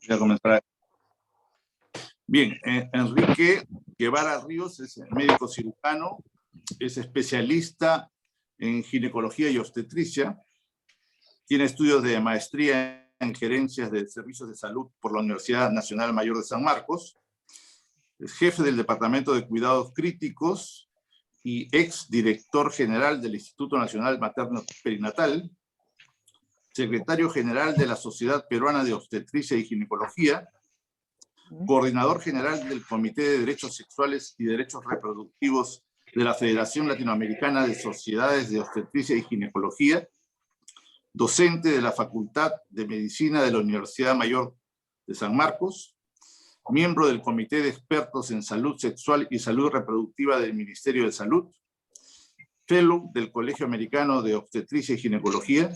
Voy a comenzar. Bien, Enrique Guevara Ríos es médico cirujano, es especialista en ginecología y obstetricia, tiene estudios de maestría en gerencias de servicios de salud por la Universidad Nacional Mayor de San Marcos, es jefe del Departamento de Cuidados Críticos y ex director general del Instituto Nacional Materno Perinatal, secretario general de la Sociedad Peruana de Obstetricia y Ginecología, coordinador general del Comité de Derechos Sexuales y Derechos Reproductivos de la Federación Latinoamericana de Sociedades de Obstetricia y Ginecología, docente de la Facultad de Medicina de la Universidad Mayor de San Marcos, miembro del Comité de Expertos en Salud Sexual y Salud Reproductiva del Ministerio de Salud, fellow del Colegio Americano de Obstetricia y Ginecología,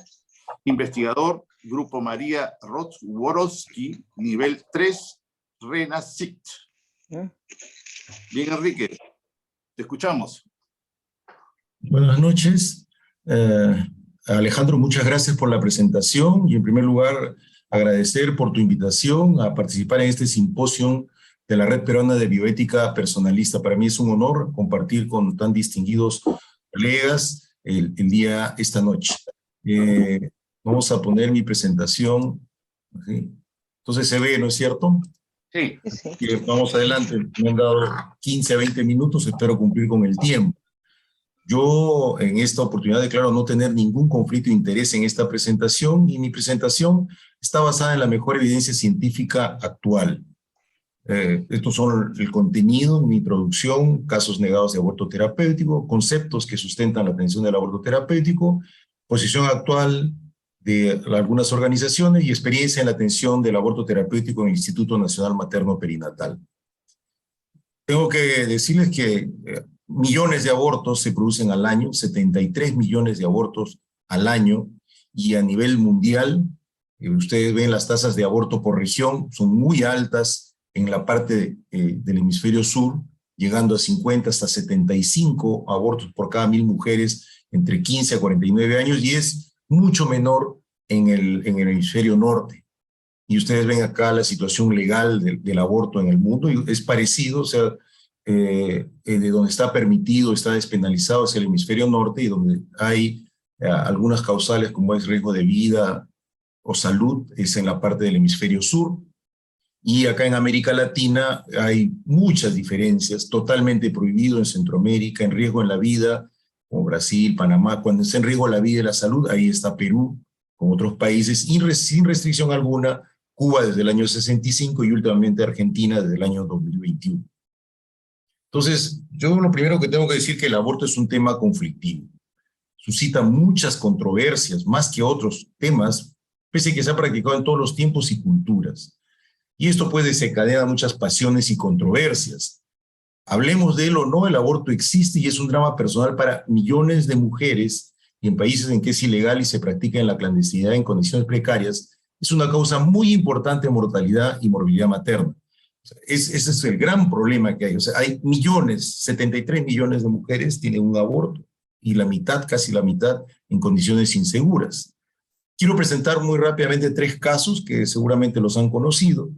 investigador, Grupo María Rothworowski, nivel 3, RENACIT. Bien, Enrique, te escuchamos. Buenas noches. Alejandro, muchas gracias por la presentación y en primer lugar agradecer por tu invitación a participar en este simposio de la Red Peruana de Bioética Personalista. Para mí es un honor compartir con tan distinguidos colegas esta noche. Vamos a poner mi presentación. Entonces se ve, ¿no es cierto? Sí. Vamos adelante. Me han dado 15 a 20 minutos, espero cumplir con el tiempo. Yo en esta oportunidad declaro no tener ningún conflicto de interés en esta presentación y mi presentación está basada en la mejor evidencia científica actual. Estos son el contenido, mi introducción, casos negados de aborto terapéutico, conceptos que sustentan la atención del aborto terapéutico, posición actual de algunas organizaciones y experiencia en la atención del aborto terapéutico en el Instituto Nacional Materno Perinatal. Tengo que decirles que millones de abortos se producen al año, 73 millones de abortos al año, y a nivel mundial, ustedes ven las tasas de aborto por región, son muy altas en la parte del hemisferio sur, llegando a 50 hasta 75 abortos por cada 1000 mujeres entre 15 a 49 años, y es mucho menor en el hemisferio norte. Y ustedes ven acá la situación legal del aborto en el mundo, y es parecido, o sea, de donde está permitido, está despenalizado es el hemisferio norte, y donde hay algunas causales como es riesgo de vida o salud, es en la parte del hemisferio sur. Y acá en América Latina hay muchas diferencias, totalmente prohibido en Centroamérica, en riesgo en la vida, como Brasil, Panamá. Cuando está en riesgo la vida y la salud, ahí está Perú, con otros países, y sin restricción alguna, Cuba desde el año 65 y últimamente Argentina desde el año 2021. Entonces, yo lo primero que tengo que decir es que el aborto es un tema conflictivo. Suscita muchas controversias, más que otros temas, pese a que se ha practicado en todos los tiempos y culturas. Y esto pues desencadena muchas pasiones y controversias. Hablemos de él o no, el aborto existe y es un drama personal para millones de mujeres, y en países en que es ilegal y se practica en la clandestinidad en condiciones precarias, es una causa muy importante de mortalidad y morbilidad materna. Ese es el gran problema que hay. O sea, hay millones, 73 millones de mujeres tienen un aborto, y la mitad, casi la mitad, en condiciones inseguras. Quiero presentar muy rápidamente 3 casos que seguramente los han conocido,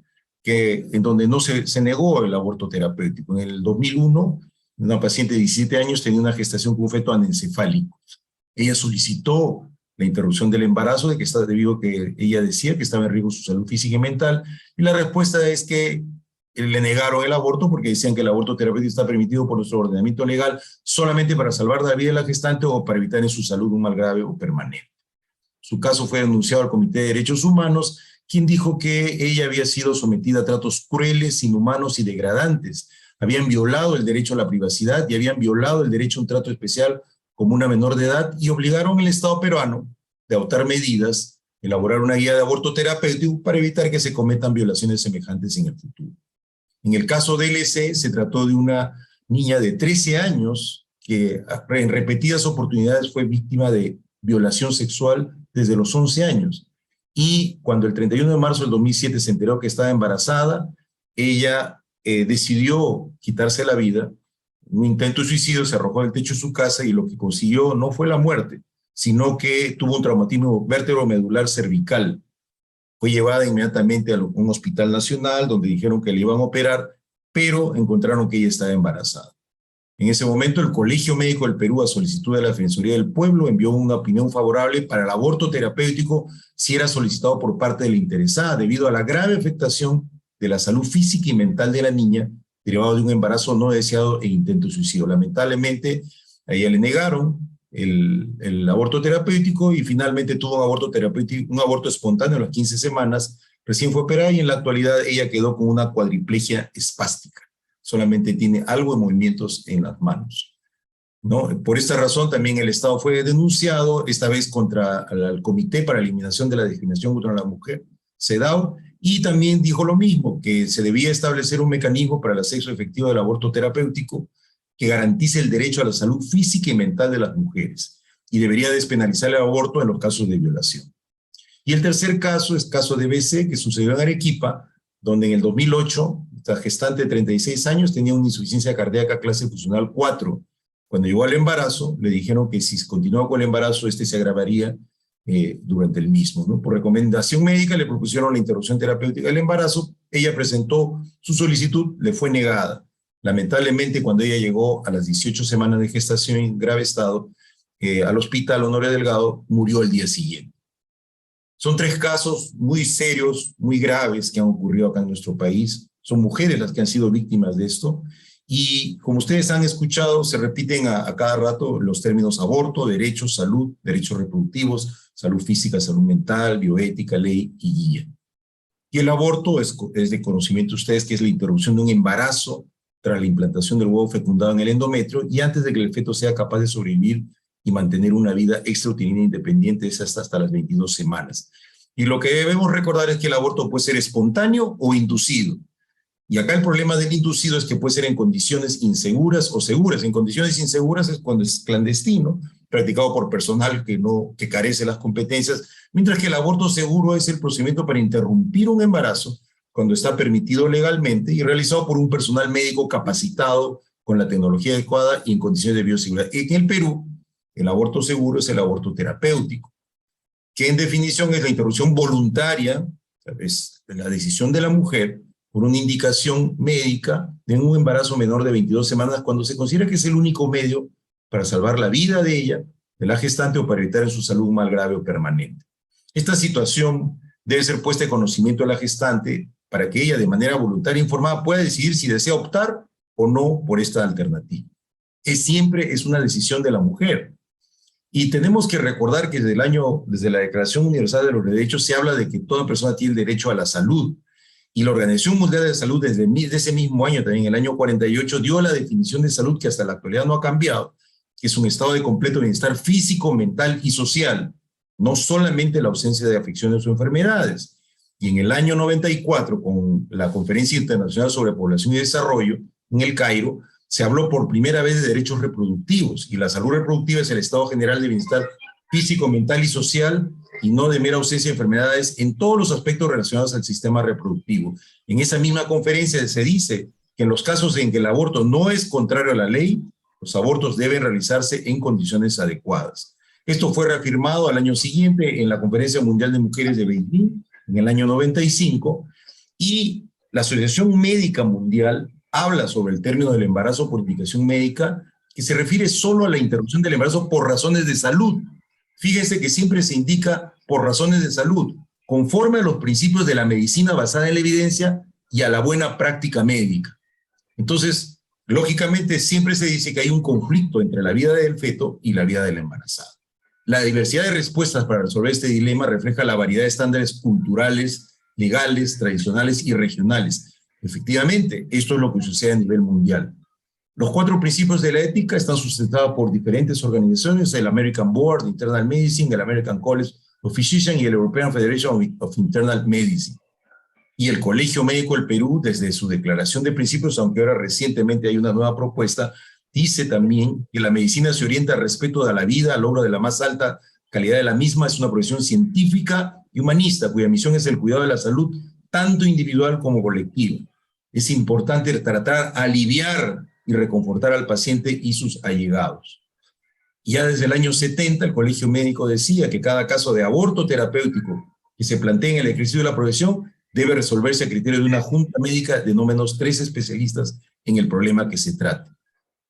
en donde no se negó el aborto terapéutico. En el 2001, una paciente de 17 años tenía una gestación con un feto anencefálico. Ella solicitó la interrupción del embarazo debido a que ella decía que estaba en riesgo su salud física y mental, y la respuesta es que le negaron el aborto porque decían que el aborto terapéutico está permitido por nuestro ordenamiento legal solamente para salvar la vida de la gestante o para evitar en su salud un mal grave o permanente. Su caso fue denunciado al Comité de Derechos Humanos, quien dijo que ella había sido sometida a tratos crueles, inhumanos y degradantes. Habían violado el derecho a la privacidad y habían violado el derecho a un trato especial como una menor de edad, y obligaron al Estado peruano de adoptar medidas, elaborar una guía de aborto terapéutico para evitar que se cometan violaciones semejantes en el futuro. En el caso de LC se trató de una niña de 13 años que en repetidas oportunidades fue víctima de violación sexual desde los 11 años. Y cuando el 31 de marzo del 2007 se enteró que estaba embarazada, ella decidió quitarse la vida. Un intento de suicidio, se arrojó del techo de su casa y lo que consiguió no fue la muerte, sino que tuvo un traumatismo vértebromedular cervical. Fue llevada inmediatamente a un hospital nacional donde dijeron que le iban a operar, pero encontraron que ella estaba embarazada. En ese momento, el Colegio Médico del Perú, a solicitud de la Defensoría del Pueblo, envió una opinión favorable para el aborto terapéutico si era solicitado por parte de la interesada, debido a la grave afectación de la salud física y mental de la niña, derivado de un embarazo no deseado e intento de suicidio. Lamentablemente, a ella le negaron el aborto terapéutico y finalmente tuvo un aborto terapéutico, un aborto espontáneo a las 15 semanas, recién fue operada y en la actualidad ella quedó con una cuadriplegia espástica. Solamente tiene algo de movimientos en las manos, ¿no? Por esta razón también el Estado fue denunciado, esta vez contra el Comité para la Eliminación de la Discriminación contra la Mujer, CEDAW, y también dijo lo mismo, que se debía establecer un mecanismo para el acceso efectivo del aborto terapéutico que garantice el derecho a la salud física y mental de las mujeres, y debería despenalizar el aborto en los casos de violación. Y el tercer caso es caso de BC, que sucedió en Arequipa, donde en el 2008, esta gestante de 36 años tenía una insuficiencia cardíaca clase funcional 4. Cuando llegó al embarazo, le dijeron que si continuaba con el embarazo, este se agravaría durante el mismo, ¿no? Por recomendación médica le propusieron la interrupción terapéutica del embarazo, ella presentó su solicitud, le fue negada. Lamentablemente, cuando ella llegó a las 18 semanas de gestación en grave estado, al hospital Honorio Delgado, murió el día siguiente. Son 3 casos muy serios, muy graves que han ocurrido acá en nuestro país. Son mujeres las que han sido víctimas de esto. Y como ustedes han escuchado, se repiten a cada rato los términos aborto, derechos, salud, derechos reproductivos, salud física, salud mental, bioética, ley y guía. Y el aborto es de conocimiento de ustedes que es la interrupción de un embarazo tras la implantación del huevo fecundado en el endometrio y antes de que el feto sea capaz de sobrevivir y mantener una vida extrauterina independiente es hasta las 22 semanas. Y lo que debemos recordar es que el aborto puede ser espontáneo o inducido. Y acá el problema del inducido es que puede ser en condiciones inseguras o seguras. En condiciones inseguras es cuando es clandestino, practicado por personal que carece de las competencias, mientras que el aborto seguro es el procedimiento para interrumpir un embarazo cuando está permitido legalmente y realizado por un personal médico capacitado con la tecnología adecuada y en condiciones de bioseguridad. En el Perú, el aborto seguro es el aborto terapéutico, que en definición es la interrupción voluntaria, es la decisión de la mujer por una indicación médica de un embarazo menor de 22 semanas cuando se considera que es el único medio para salvar la vida de ella, de la gestante o para evitar en su salud un mal grave o permanente. Esta situación debe ser puesta en conocimiento de la gestante para que ella de manera voluntaria e informada pueda decidir si desea optar o no por esta alternativa. Siempre es una decisión de la mujer. Y tenemos que recordar que desde la Declaración Universal de los Derechos se habla de que toda persona tiene el derecho a la salud. Y la Organización Mundial de la Salud desde ese mismo año, también el año 48, dio la definición de salud que hasta la actualidad no ha cambiado, que es un estado de completo bienestar físico, mental y social, no solamente la ausencia de afecciones o enfermedades. Y en el año 94, con la Conferencia Internacional sobre Población y Desarrollo, en el Cairo, se habló por primera vez de derechos reproductivos, y la salud reproductiva es el estado general de bienestar físico, mental y social, y no de mera ausencia de enfermedades en todos los aspectos relacionados al sistema reproductivo. En esa misma conferencia se dice que en los casos en que el aborto no es contrario a la ley, los abortos deben realizarse en condiciones adecuadas. Esto fue reafirmado al año siguiente en la Conferencia Mundial de Mujeres de Beijing, en el año 95, y la Asociación Médica Mundial habla sobre el término del embarazo por indicación médica, que se refiere solo a la interrupción del embarazo por razones de salud. Fíjense que siempre se indica por razones de salud, conforme a los principios de la medicina basada en la evidencia y a la buena práctica médica. Entonces, lógicamente, siempre se dice que hay un conflicto entre la vida del feto y la vida de la embarazada. La diversidad de respuestas para resolver este dilema refleja la variedad de estándares culturales, legales, tradicionales y regionales. Efectivamente, esto es lo que sucede a nivel mundial. Los 4 principios de la ética están sustentados por diferentes organizaciones, el American Board of Internal Medicine, el American College of Physicians y el European Federation of Internal Medicine. Y el Colegio Médico del Perú, desde su declaración de principios, aunque ahora recientemente hay una nueva propuesta, dice también que la medicina se orienta al respeto de la vida, al logro de la más alta calidad de la misma, es una profesión científica y humanista, cuya misión es el cuidado de la salud, tanto individual como colectiva. Es importante tratar, aliviar y reconfortar al paciente y sus allegados. Ya desde el año 70, el Colegio Médico decía que cada caso de aborto terapéutico que se planteen en el ejercicio de la profesión debe resolverse a criterio de una junta médica de no menos 3 especialistas en el problema que se trata.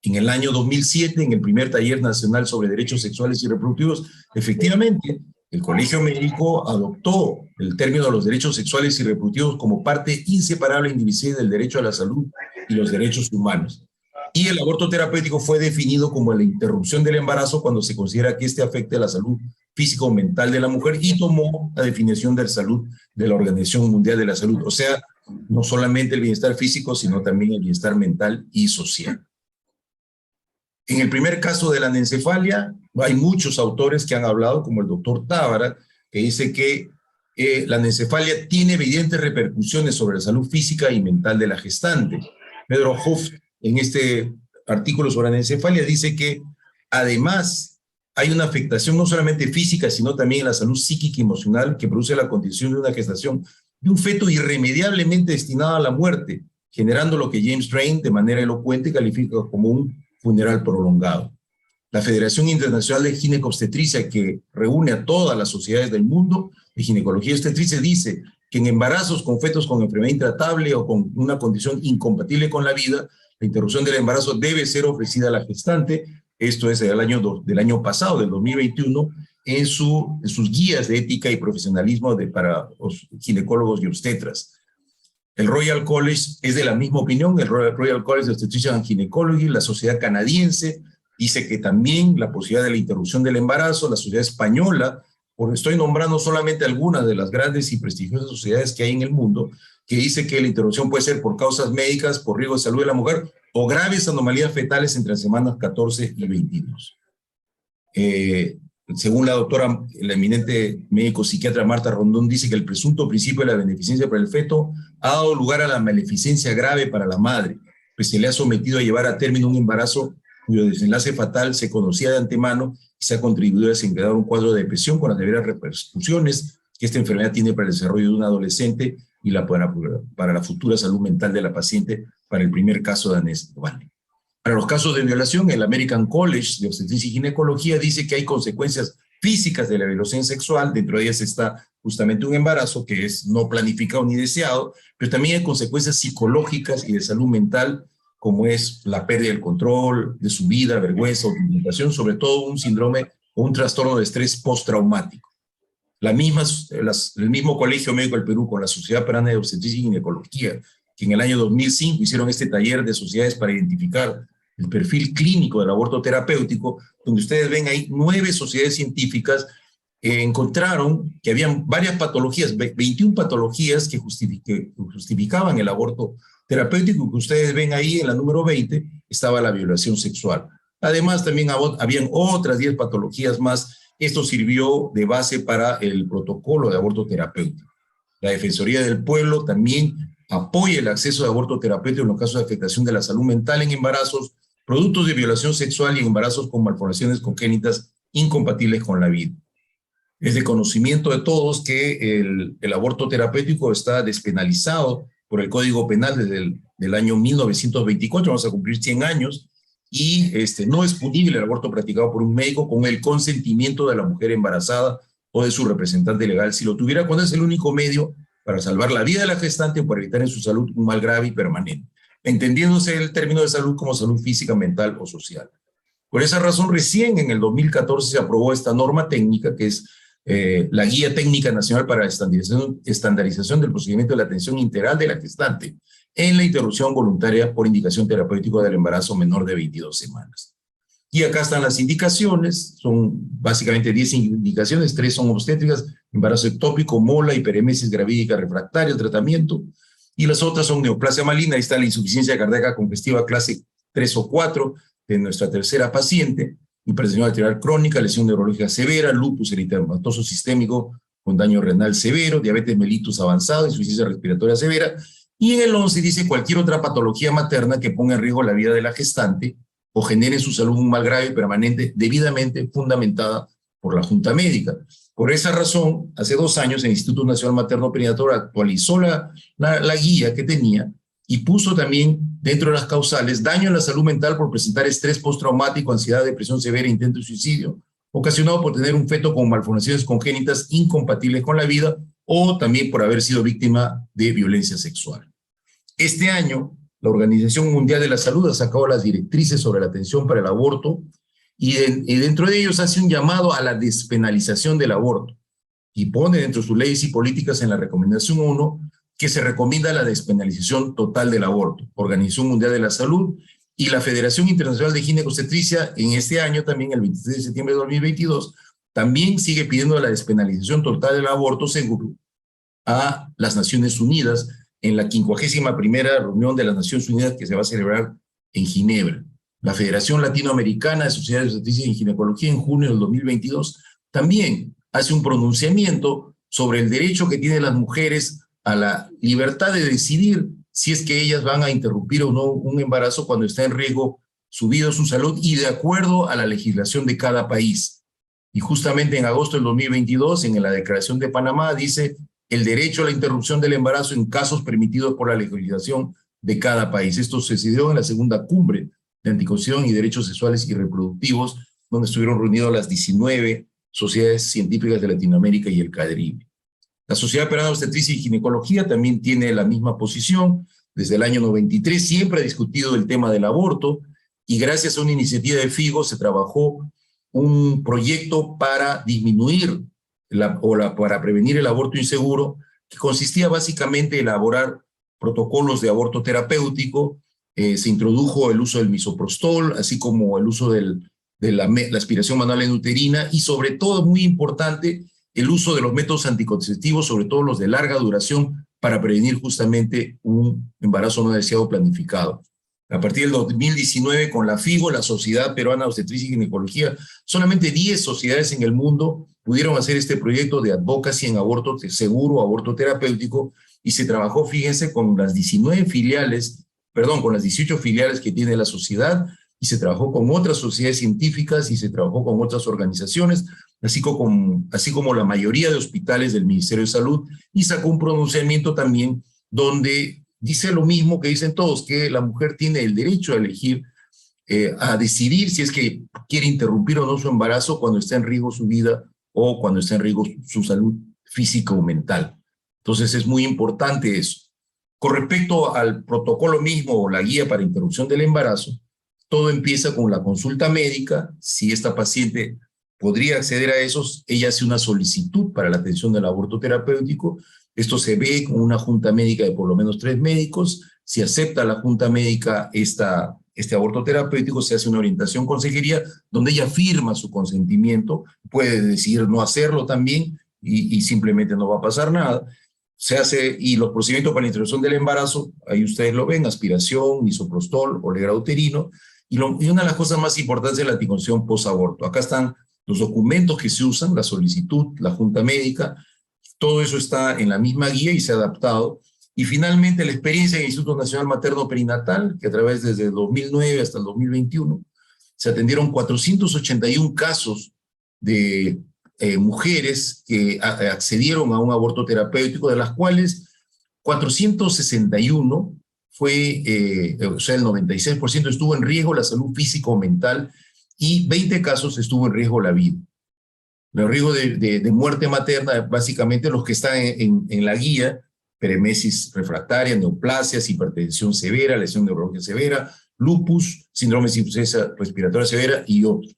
En el año 2007, en el primer taller nacional sobre derechos sexuales y reproductivos, efectivamente, el Colegio Médico adoptó el término de los derechos sexuales y reproductivos como parte inseparable e indivisible del derecho a la salud y los derechos humanos. Y el aborto terapéutico fue definido como la interrupción del embarazo cuando se considera que este afecte a la salud física o mental de la mujer, y tomó la definición de salud de la Organización Mundial de la Salud. O sea, no solamente el bienestar físico, sino también el bienestar mental y social. En el primer caso de la anencefalia, hay muchos autores que han hablado, como el doctor Tábara, que dice que la anencefalia tiene evidentes repercusiones sobre la salud física y mental de la gestante. Pedro Hoff, en este artículo sobre anencefalia, dice que además hay una afectación no solamente física, sino también en la salud psíquica y emocional que produce la condición de una gestación de un feto irremediablemente destinado a la muerte, generando lo que James Drain, de manera elocuente, califica como un funeral prolongado. La Federación Internacional de Ginecobstetricia, que reúne a todas las sociedades del mundo de ginecología y obstetricia, dice que en embarazos con fetos con enfermedad intratable o con una condición incompatible con la vida, la interrupción del embarazo debe ser ofrecida a la gestante. Esto es del año pasado, del 2021, en sus guías de ética y profesionalismo para los ginecólogos y obstetras. El Royal College es de la misma opinión, el Royal College of Obstetrician and Gynecology, la sociedad canadiense, dice que también la posibilidad de la interrupción del embarazo, la sociedad española, porque estoy nombrando solamente algunas de las grandes y prestigiosas sociedades que hay en el mundo, que dice que la interrupción puede ser por causas médicas, por riesgo de salud de la mujer, o graves anomalías fetales entre las semanas 14 y 22. Según la doctora, la eminente médico psiquiatra Marta Rondón, dice que el presunto principio de la beneficencia para el feto ha dado lugar a la maleficencia grave para la madre, pues se le ha sometido a llevar a término un embarazo cuyo desenlace fatal se conocía de antemano y se ha contribuido a desencadenar un cuadro de depresión con las deberas repercusiones que esta enfermedad tiene para el desarrollo de un adolescente y para la futura salud mental de la paciente, para el primer caso de anencefalia. Para los casos de violación, el American College de Obstetricia y Ginecología dice que hay consecuencias físicas de la violación sexual, dentro de ellas está justamente un embarazo que es no planificado ni deseado, pero también hay consecuencias psicológicas y de salud mental, como es la pérdida del control de su vida, vergüenza, autolimitación, sobre todo un síndrome o un trastorno de estrés postraumático. El mismo Colegio Médico del Perú con la Sociedad Peruana de Obstetricia y Ginecología, que en el año 2005 hicieron este taller de sociedades para identificar el perfil clínico del aborto terapéutico, donde ustedes ven ahí 9 sociedades científicas, encontraron que habían varias patologías, 21 patologías que justificaban el aborto terapéutico, que ustedes ven ahí en la número 20, estaba la violación sexual. Además, también habían otras 10 patologías más. Esto sirvió de base para el protocolo de aborto terapéutico. La Defensoría del Pueblo también apoya el acceso de aborto terapéutico en los casos de afectación de la salud mental en embarazos, productos de violación sexual y embarazos con malformaciones congénitas incompatibles con la vida. Es de conocimiento de todos que el aborto terapéutico está despenalizado por el Código Penal desde el año 1924, vamos a cumplir 100 años, y no es punible el aborto practicado por un médico con el consentimiento de la mujer embarazada o de su representante legal, si lo tuviera, cuando es el único medio para salvar la vida de la gestante o para evitar en su salud un mal grave y permanente, entendiéndose el término de salud como salud física, mental o social. Por esa razón, recién en el 2014 se aprobó esta norma técnica, que es la Guía Técnica Nacional para la Estandarización del Procedimiento de la Atención Integral de la Gestante en la interrupción voluntaria por indicación terapéutica del embarazo menor de 22 semanas. Y acá están las indicaciones, son básicamente 10 indicaciones, 3 son obstétricas, embarazo ectópico, mola, hiperemesis gravídica refractaria, el tratamiento, y las otras son neoplasia maligna, ahí está la insuficiencia cardíaca congestiva clase 3 o 4 de nuestra tercera paciente, hipertensión arterial crónica, lesión neurológica severa, lupus eritematoso sistémico con daño renal severo, diabetes mellitus avanzado, insuficiencia respiratoria severa, y en el 11 dice cualquier otra patología materna que ponga en riesgo la vida de la gestante o genere en su salud un mal grave permanente debidamente fundamentada por la Junta Médica. Por esa razón, hace 2 años el Instituto Nacional Materno Perinatal actualizó la guía que tenía y puso también dentro de las causales daño en la salud mental por presentar estrés postraumático, ansiedad, depresión severa, intento de suicidio, ocasionado por tener un feto con malformaciones congénitas incompatibles con la vida o también por haber sido víctima de violencia sexual. Este año, la Organización Mundial de la Salud ha sacado las directrices sobre la atención para el aborto y dentro de ellos hace un llamado a la despenalización del aborto y pone dentro de sus leyes y políticas en la recomendación 1 que se recomienda la despenalización total del aborto. Organización Mundial de la Salud y la Federación Internacional de Ginecobstetricia en este año también, el 23 de septiembre de 2022, también sigue pidiendo la despenalización total del aborto seguro a las Naciones Unidas en la 51ª reunión de las Naciones Unidas que se va a celebrar en Ginebra. La Federación Latinoamericana de Sociedades de Obstetricia y Ginecología en junio del 2022 también hace un pronunciamiento sobre el derecho que tienen las mujeres a la libertad de decidir si es que ellas van a interrumpir o no un embarazo cuando está en riesgo su vida o su salud y de acuerdo a la legislación de cada país. Y justamente en agosto del 2022, en la Declaración de Panamá, dice el derecho a la interrupción del embarazo en casos permitidos por la legislación de cada país. Esto se decidió en la segunda cumbre de anticoncepción y derechos sexuales y reproductivos, donde estuvieron reunidas las 19 sociedades científicas de Latinoamérica y el Caribe. La Sociedad Peruana de Obstetricia y Ginecología también tiene la misma posición. Desde el año 93 siempre ha discutido el tema del aborto y gracias a una iniciativa de FIGO se trabajó un proyecto para disminuir para prevenir el aborto inseguro, que consistía básicamente en elaborar protocolos de aborto terapéutico. Se introdujo el uso del misoprostol, así como el uso de la aspiración manual endouterina y sobre todo, muy importante, el uso de los métodos anticonceptivos, sobre todo los de larga duración, para prevenir justamente un embarazo no deseado planificado. A partir del 2019, con la FIGO, la Sociedad Peruana de Obstetricia y Ginecología, solamente 10 sociedades en el mundo pudieron hacer este proyecto de advocacy en aborto seguro, aborto terapéutico, y se trabajó, fíjense, con las 19 filiales, perdón, con las 18 filiales que tiene la sociedad, y se trabajó con otras sociedades científicas y se trabajó con otras organizaciones, así como la mayoría de hospitales del Ministerio de Salud, y sacó un pronunciamiento también donde dice lo mismo que dicen todos, que la mujer tiene el derecho a elegir, a decidir si es que quiere interrumpir o no su embarazo cuando está en riesgo su vida o cuando está en riesgo su salud física o mental. Entonces es muy importante eso. Con respecto al protocolo mismo o la guía para interrupción del embarazo, todo empieza con la consulta médica. Si esta paciente podría acceder a esos, ella hace una solicitud para la atención del aborto terapéutico. Esto se ve con una junta médica de por lo menos 3 médicos. Si acepta la junta médica este aborto terapéutico, se hace una orientación consejería donde ella firma su consentimiento, puede decidir no hacerlo también y simplemente no va a pasar nada. Se hace, y los procedimientos para la interrupción del embarazo, ahí ustedes lo ven, aspiración, misoprostol, olegrado uterino, y una de las cosas más importantes es la anticoncepción posaborto. Acá están los documentos que se usan, la solicitud, la junta médica, todo eso está en la misma guía y se ha adaptado. Y finalmente la experiencia en el Instituto Nacional Materno Perinatal, que a través desde el 2009 hasta el 2021, se atendieron 481 casos de mujeres que accedieron a un aborto terapéutico, de las cuales 461 o sea, el 96% estuvo en riesgo la salud física o mental y 20 casos estuvo en riesgo la vida. El riesgo de muerte materna, básicamente los que están en la guía, peremesis refractaria, neoplasias, hipertensión severa, lesión neurológica severa, lupus, síndrome de insuficiencia respiratoria severa y otros.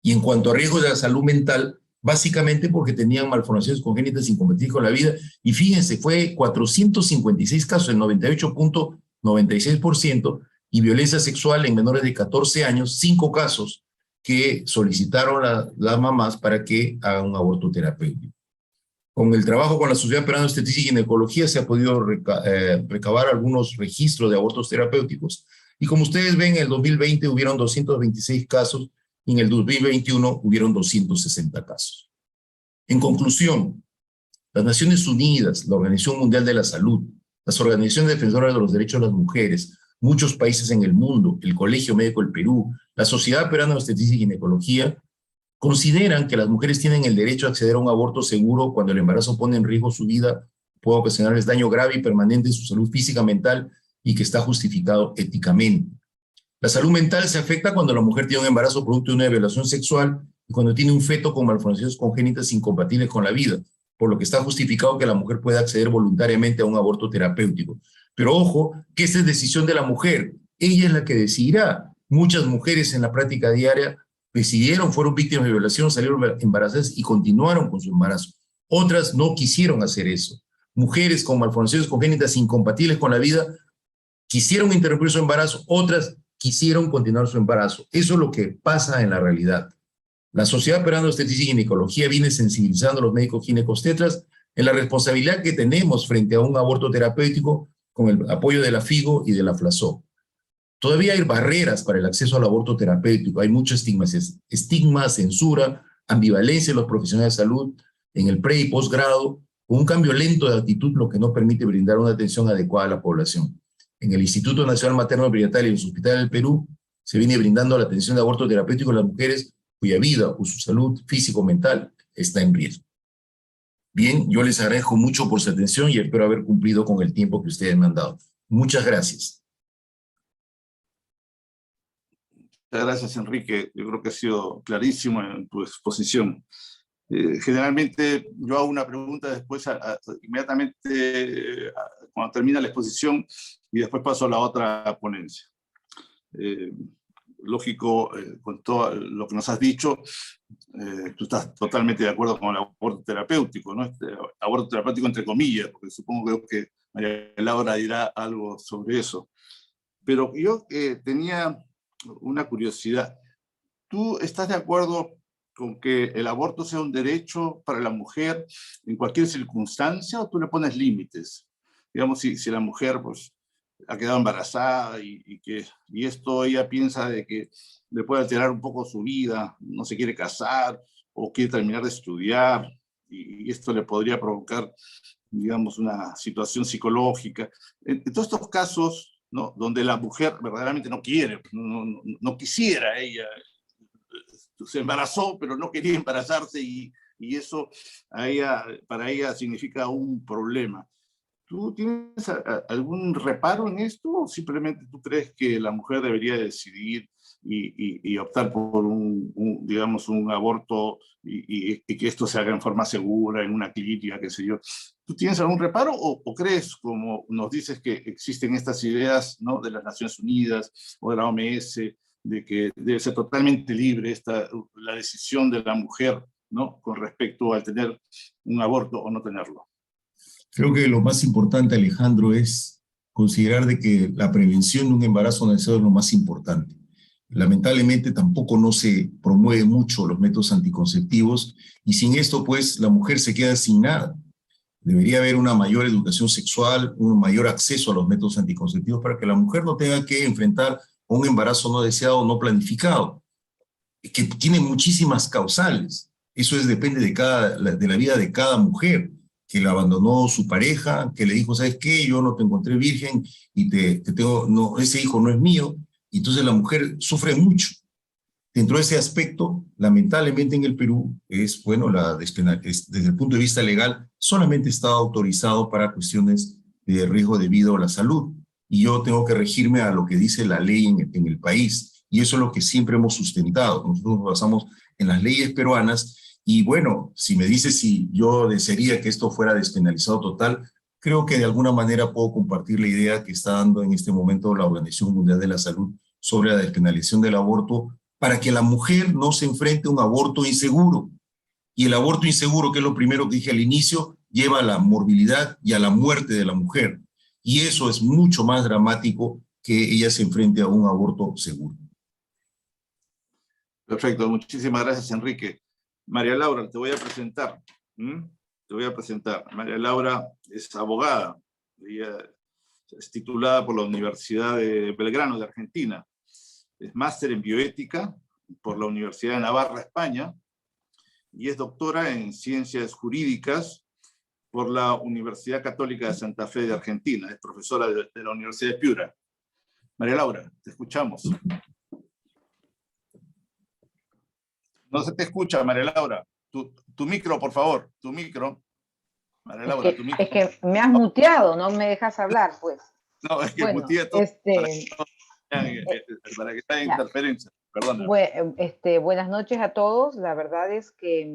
Y en cuanto a riesgos de la salud mental, básicamente porque tenían malformaciones congénitas incompatibles con la vida, y fíjense, fue 456 casos, el 98.96%, y violencia sexual en menores de 14 años, 5 casos que solicitaron las mamás para que hagan un aborto terapéutico. Con el trabajo con la Sociedad Peruana de Obstetricia y Ginecología se ha podido recabar algunos registros de abortos terapéuticos, y como ustedes ven, en el 2020 hubieron 226 casos, y en el 2021 hubieron 260 casos. En conclusión, las Naciones Unidas, la Organización Mundial de la Salud, las organizaciones defensoras de los derechos de las mujeres, muchos países en el mundo, el Colegio Médico del Perú, la Sociedad Peruana de Obstetricia y Ginecología, consideran que las mujeres tienen el derecho a acceder a un aborto seguro cuando el embarazo pone en riesgo su vida, puede ocasionarles daño grave y permanente en su salud física, mental y que está justificado éticamente. La salud mental se afecta cuando la mujer tiene un embarazo producto de una violación sexual y cuando tiene un feto con malformaciones congénitas incompatibles con la vida. por lo que está justificado que la mujer pueda acceder voluntariamente a un aborto terapéutico. Pero ojo, que esta es decisión de la mujer. Ella es la que decidirá. Muchas mujeres en la práctica diaria decidieron, fueron víctimas de violación, salieron embarazadas y continuaron con su embarazo. Otras no quisieron hacer eso. Mujeres con malformaciones congénitas incompatibles con la vida quisieron interrumpir su embarazo, otras quisieron continuar su embarazo. Eso es lo que pasa en la realidad. La Sociedad Peruana de Obstetricia y Ginecología viene sensibilizando a los médicos ginecobstetras en la responsabilidad que tenemos frente a un aborto terapéutico con el apoyo de la FIGO y de la FLASO. Todavía hay barreras para el acceso al aborto terapéutico, hay mucho estigma, censura, ambivalencia en los profesionales de salud, en el pre y posgrado, con un cambio lento de actitud, lo que no permite brindar una atención adecuada a la población. En el Instituto Nacional Materno Perinatal y en los hospitales del Perú se viene brindando la atención de aborto terapéutico a las mujeres cuya vida o su salud físico-mental está en riesgo. Bien, yo les agradezco mucho por su atención y espero haber cumplido con el tiempo que ustedes me han dado. Muchas gracias. Muchas gracias, Enrique. Yo creo que ha sido clarísimo en tu exposición. Generalmente yo hago una pregunta después, inmediatamente cuando termina la exposición, y después paso a la otra ponencia. Lógico, con todo lo que nos has dicho, tú estás totalmente de acuerdo con el aborto terapéutico, ¿no? Aborto terapéutico entre comillas, porque supongo que María Laura dirá algo sobre eso. Pero yo tenía una curiosidad. ¿Tú estás de acuerdo con que el aborto sea un derecho para la mujer en cualquier circunstancia, o tú le pones límites? Digamos, si la mujer pues, ha quedado embarazada y esto ella piensa de que le puede alterar un poco su vida, no se quiere casar o quiere terminar de estudiar, y esto le podría provocar, digamos, una situación psicológica. En todos estos casos, ¿no?, donde la mujer verdaderamente no quiere, no quisiera ella, se embarazó, pero no quería embarazarse y eso para ella significa un problema. ¿Tú tienes algún reparo en esto o simplemente tú crees que la mujer debería decidir y optar por digamos, un aborto y que esto se haga en forma segura, en una clínica, qué sé yo? ¿Tú tienes algún reparo o crees, como nos dices, que existen estas ideas, ¿no?, de las Naciones Unidas o de la OMS, de que debe ser totalmente libre la decisión de la mujer, ¿no?, con respecto al tener un aborto o no tenerlo? Creo que lo más importante, Alejandro, es considerar de que la prevención de un embarazo no deseado es lo más importante. Lamentablemente tampoco no se promueve mucho los métodos anticonceptivos y sin esto pues la mujer se queda sin nada. Debería haber una mayor educación sexual, un mayor acceso a los métodos anticonceptivos para que la mujer no tenga que enfrentar un embarazo no deseado o no planificado, que tiene muchísimas causales. Eso depende de la vida de cada mujer, que la abandonó su pareja, que le dijo, ¿sabes qué? Yo no te encontré virgen y no, ese hijo no es mío. Y entonces la mujer sufre mucho. Dentro de ese aspecto, lamentablemente en el Perú, bueno, desde el punto de vista legal, solamente está autorizado para cuestiones de riesgo de vida o la salud. Y yo tengo que regirme a lo que dice la ley en el país. Y eso es lo que siempre hemos sustentado. Nosotros nos basamos en las leyes peruanas. Y bueno, si me dices si yo desearía que esto fuera despenalizado total, creo que de alguna manera puedo compartir la idea que está dando en este momento la Organización Mundial de la Salud sobre la despenalización del aborto, para que la mujer no se enfrente a un aborto inseguro. Y el aborto inseguro, que es lo primero que dije al inicio, lleva a la morbilidad y a la muerte de la mujer. Y eso es mucho más dramático que ella se enfrente a un aborto seguro. Perfecto, muchísimas gracias, Enrique. María Laura, te voy a presentar. Te voy a presentar. María Laura es abogada. Ella es titulada por la Universidad de Belgrano, de Argentina. Es máster en bioética por la Universidad de Navarra, España, y es doctora en ciencias jurídicas por la Universidad Católica de Santa Fe de Argentina. Es profesora de la Universidad de Piura. María Laura, te escuchamos. No se te escucha, María Laura. Tu micro, por favor, tu micro. María Laura, tu micro. Es que me has muteado, no me dejas hablar, pues. No, es que bueno, muteé todo para que no haya interferencia. Perdona. Buenas noches a todos. La verdad es que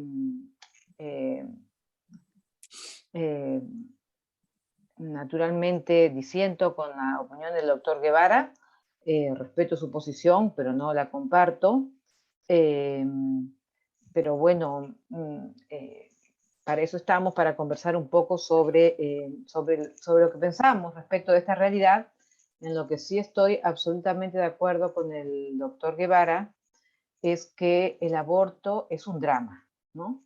naturalmente disiento con la opinión del doctor Guevara, respeto su posición, pero no la comparto. Pero bueno, para eso estamos, para conversar un poco sobre lo que pensamos respecto de esta realidad. En lo que sí estoy absolutamente de acuerdo con el doctor Guevara es que el aborto es un drama, ¿no?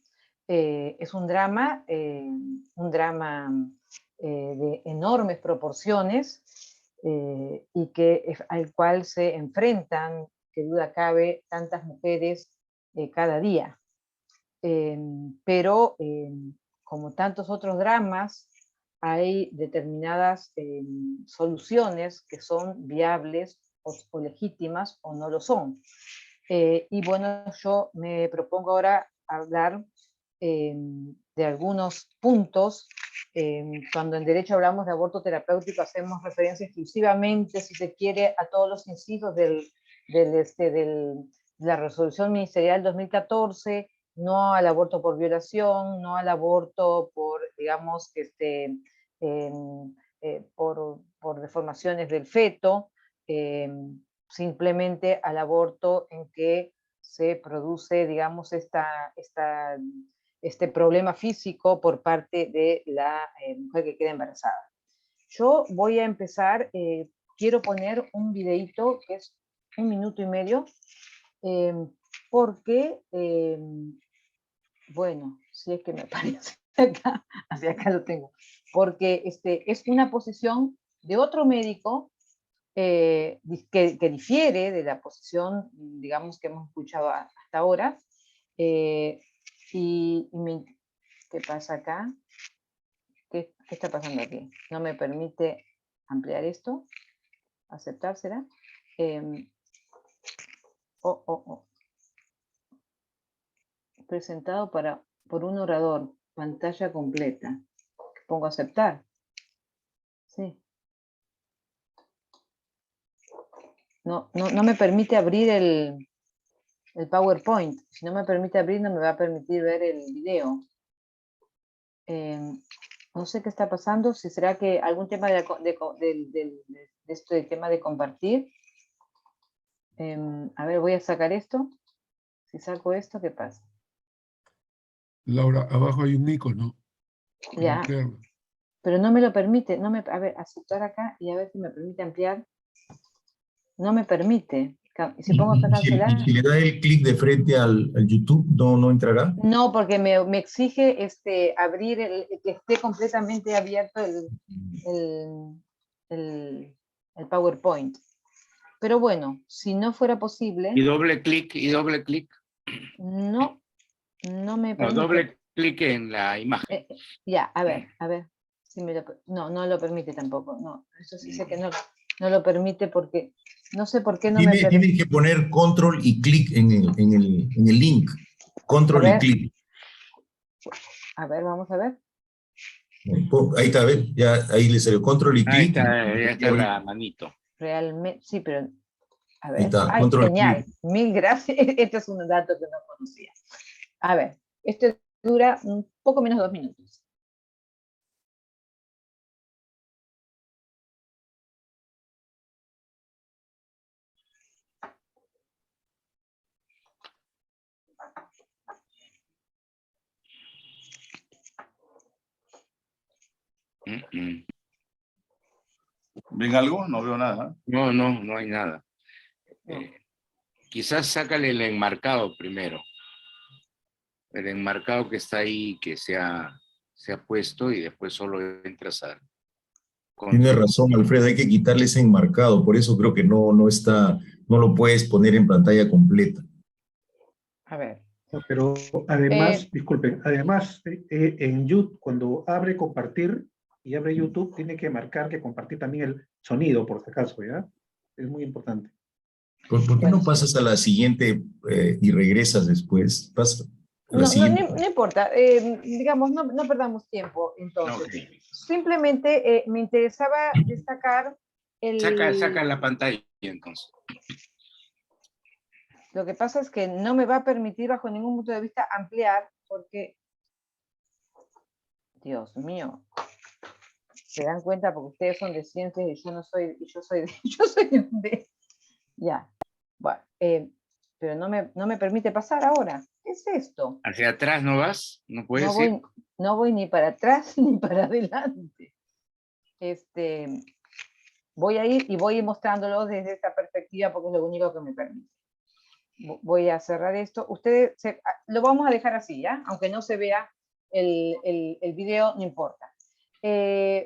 Es un drama de enormes proporciones y al cual se enfrentan, que duda cabe, tantas mujeres cada día. Pero como tantos otros dramas, hay determinadas soluciones que son viables o legítimas o no lo son. Y bueno, yo me propongo ahora hablar de algunos puntos. Cuando en derecho hablamos de aborto terapéutico hacemos referencia exclusivamente, si se quiere, a todos los incisos de la resolución ministerial 2014, no al aborto por violación, no al aborto por, digamos, por deformaciones del feto, simplemente al aborto en que se produce, digamos, este problema físico por parte de la mujer que queda embarazada. Yo voy a empezar, quiero poner un videíto que es 1 minuto y medio, porque, bueno, si es que me parece acá, hacia acá lo tengo, porque es una posición de otro médico que difiere de la posición, digamos, que hemos escuchado hasta ahora. ¿Qué pasa acá? ¿Qué está pasando aquí? No me permite ampliar esto. ¿Aceptar será? Presentado por un orador. Pantalla completa. Pongo aceptar. Sí. No me permite abrir el PowerPoint. Si no me permite abrir, no me va a permitir ver el video. No sé qué está pasando, si será que algún tema de este tema de compartir. A ver, voy a sacar esto. Si saco esto, ¿qué pasa? Laura, abajo hay un icono. Ya, pero no me lo permite. A ver, aceptar acá y a ver si me permite ampliar. No me permite. Si pongo acá cancelar. Si le da el clic de frente al YouTube, ¿no entrará? No, porque me exige abrir, que esté completamente abierto el PowerPoint. Pero bueno, si no fuera posible... Y doble clic, No me permite. No, doble clic en la imagen. Ya, a ver. Si no lo permite tampoco. No, eso sí sé que no lo permite porque... No sé por qué no me permite. Tiene que poner control y clic en el link. Control y clic. A ver, vamos a ver. Ahí está, a ver, ya ahí le salió control y clic. Ahí está la manito. Realmente, sí, pero a ver. Ahí está, control genial. clic. Mil gracias. Este es un dato que no conocía. A ver, esto dura un poco menos de 2 minutos. ¿Ven algo? No veo nada. No hay nada. Quizás sácale el enmarcado primero. El enmarcado que está ahí, que se ha puesto y después solo entras a... Tiene razón, Alfredo, hay que quitarle ese enmarcado, por eso creo que no lo puedes poner en pantalla completa. A ver. Pero además, disculpen, además en YouTube, cuando abre compartir y abre YouTube, tiene que marcar que compartir también el sonido, por si acaso, ¿ya? Es muy importante. ¿Por qué no pasas a la siguiente y regresas después? Pasa a la siguiente. No importa, digamos, no perdamos tiempo entonces. Okay. Simplemente me interesaba destacar Saca la pantalla entonces. Lo que pasa es que no me va a permitir bajo ningún punto de vista ampliar, porque Dios mío. ¿Se dan cuenta? Porque ustedes son de ciencias y yo no soy, y yo soy de... Ya. Bueno, pero no me permite pasar ahora. ¿Qué es esto? ¿Hacia atrás no vas? ¿No puedes No ir? voy ni para atrás ni para adelante. Voy a ir y voy a ir mostrándolo desde esta perspectiva porque es lo único que me permite. Voy a cerrar esto. Ustedes lo vamos a dejar así, ¿ya? Aunque no se vea el video, no importa.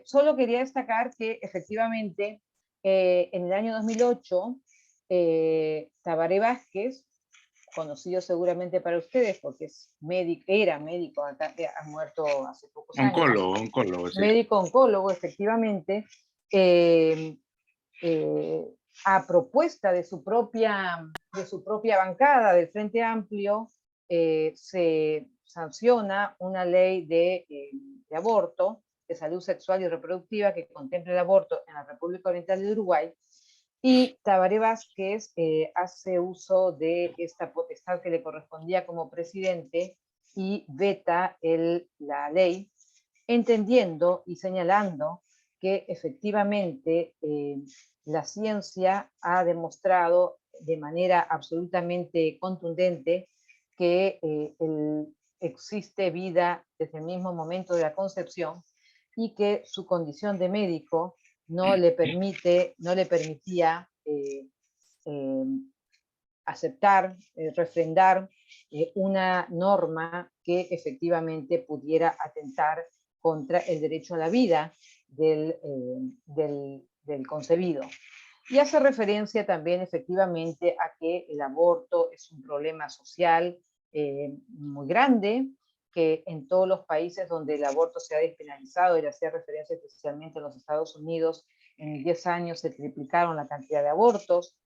Solo quería destacar que efectivamente en el año 2008 Tabaré Vázquez, conocido seguramente para ustedes porque es médico, era médico, ha muerto hace pocos años. Oncólogo, sí. Médico oncólogo, efectivamente, a propuesta de su propia bancada del Frente Amplio, se sanciona una ley de aborto, de salud sexual y reproductiva que contempla el aborto en la República Oriental de Uruguay, y Tabaré Vázquez hace uso de esta potestad que le correspondía como presidente y veta la ley, entendiendo y señalando que efectivamente la ciencia ha demostrado de manera absolutamente contundente que existe vida desde el mismo momento de la concepción y que su condición de médico no le permitía aceptar, refrendar una norma que efectivamente pudiera atentar contra el derecho a la vida del concebido. Y hace referencia también efectivamente a que el aborto es un problema social muy grande, que en todos los países donde el aborto se ha despenalizado, y hacía referencia especialmente en los Estados Unidos, en 10 años se triplicaron la cantidad de abortos,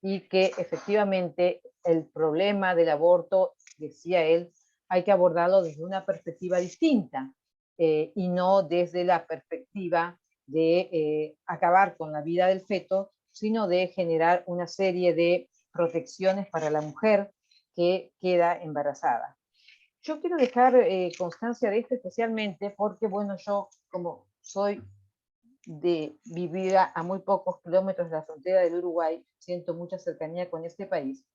y que efectivamente el problema del aborto, decía él, hay que abordarlo desde una perspectiva distinta y no desde la perspectiva de acabar con la vida del feto, sino de generar una serie de protecciones para la mujer que queda embarazada. Yo quiero dejar constancia de esto especialmente porque, bueno, yo como soy de vivir a muy pocos kilómetros de la frontera del Uruguay, siento mucha cercanía con este país.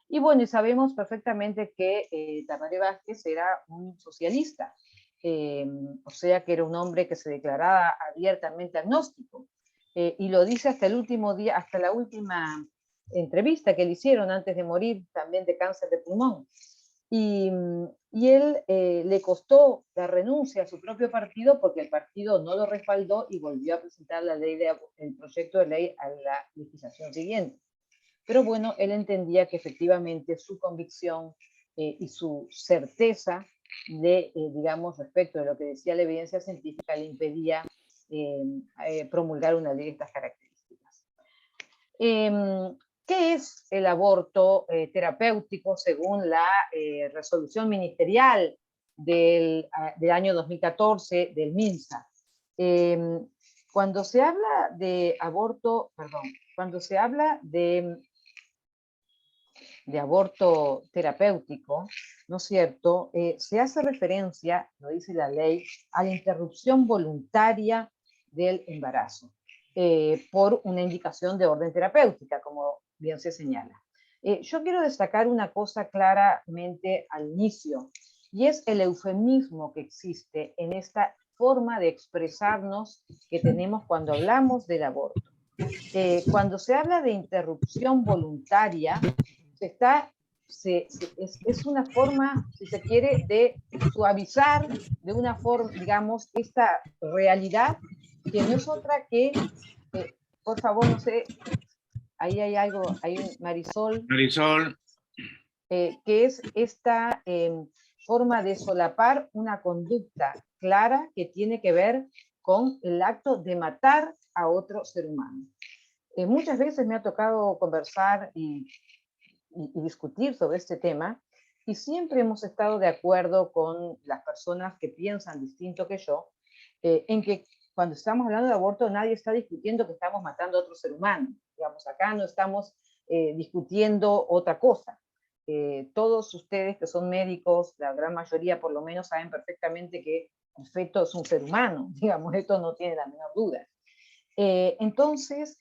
Y bueno, y sabemos perfectamente que Tabaré Vázquez era un socialista, o sea que era un hombre que se declaraba abiertamente agnóstico, y lo dice hasta el último día, hasta la última entrevista que le hicieron antes de morir también de cáncer de pulmón. Y él le costó la renuncia a su propio partido porque el partido no lo respaldó y volvió a presentar el proyecto de ley a la legislación siguiente. Pero bueno, él entendía que efectivamente su convicción y su certeza digamos, respecto de lo que decía la evidencia científica le impedía promulgar una ley de estas características. ¿Qué es el aborto terapéutico según la resolución ministerial del año 2014 del MINSA? Cuando se habla de aborto, cuando se habla de aborto terapéutico, ¿no es cierto? Se hace referencia, lo dice la ley, a la interrupción voluntaria del embarazo por una indicación de orden terapéutica, como bien se señala. Yo quiero destacar una cosa claramente al inicio, y es el eufemismo que existe en esta forma de expresarnos que tenemos cuando hablamos del aborto. Cuando se habla de interrupción voluntaria, es una forma, si se quiere, de suavizar de una forma, digamos, esta realidad que no es otra que, por favor, no sé, ahí hay algo, hay un Marisol, que es esta forma de solapar una conducta clara que tiene que ver con el acto de matar a otro ser humano. Muchas veces me ha tocado conversar y discutir sobre este tema, y siempre hemos estado de acuerdo con las personas que piensan distinto que yo, en que cuando estamos hablando de aborto nadie está discutiendo que estamos matando a otro ser humano. Digamos, acá no estamos discutiendo otra cosa. Todos ustedes que son médicos, la gran mayoría por lo menos, saben perfectamente que el feto es un ser humano, digamos, esto no tiene la menor duda. Entonces,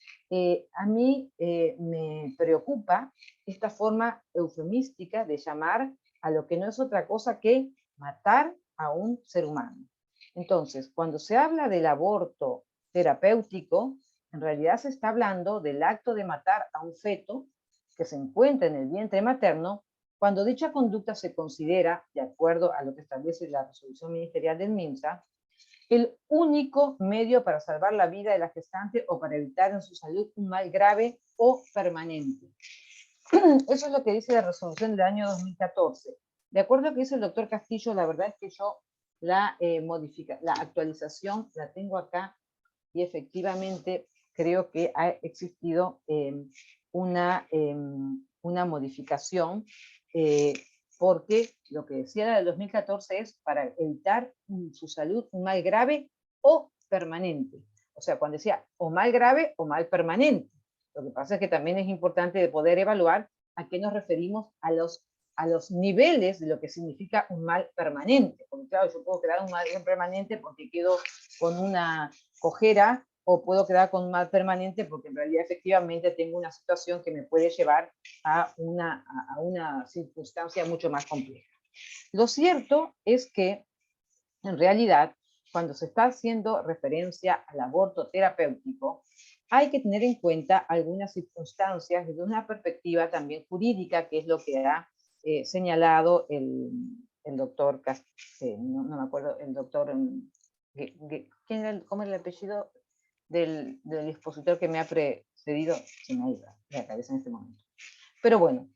a mí me preocupa esta forma eufemística de llamar a lo que no es otra cosa que matar a un ser humano. Entonces, cuando se habla del aborto terapéutico, en realidad se está hablando del acto de matar a un feto que se encuentra en el vientre materno, cuando dicha conducta se considera, de acuerdo a lo que establece la resolución ministerial del MINSA, el único medio para salvar la vida de la gestante o para evitar en su salud un mal grave o permanente. Eso es lo que dice la resolución del año 2014. De acuerdo a lo que dice el doctor Castillo, la verdad es que yo la actualización la tengo acá y efectivamente creo que ha existido una modificación porque lo que decía la del 2014 es para evitar su salud un mal grave o permanente. O sea, cuando decía o mal grave o mal permanente. Lo que pasa es que también es importante de poder evaluar a qué nos referimos a los niveles de lo que significa un mal permanente. Porque claro, yo puedo quedar un mal permanente porque quedo con una cojera, o puedo quedar con un mal permanente porque en realidad efectivamente tengo una situación que me puede llevar a una circunstancia mucho más compleja. Lo cierto es que en realidad cuando se está haciendo referencia al aborto terapéutico, hay que tener en cuenta algunas circunstancias desde una perspectiva también jurídica, que es lo que ha señalado el doctor, no me acuerdo, el doctor, ¿cómo era el apellido del expositor que me ha precedido? Se me ha ido la cabeza en este momento. Pero bueno,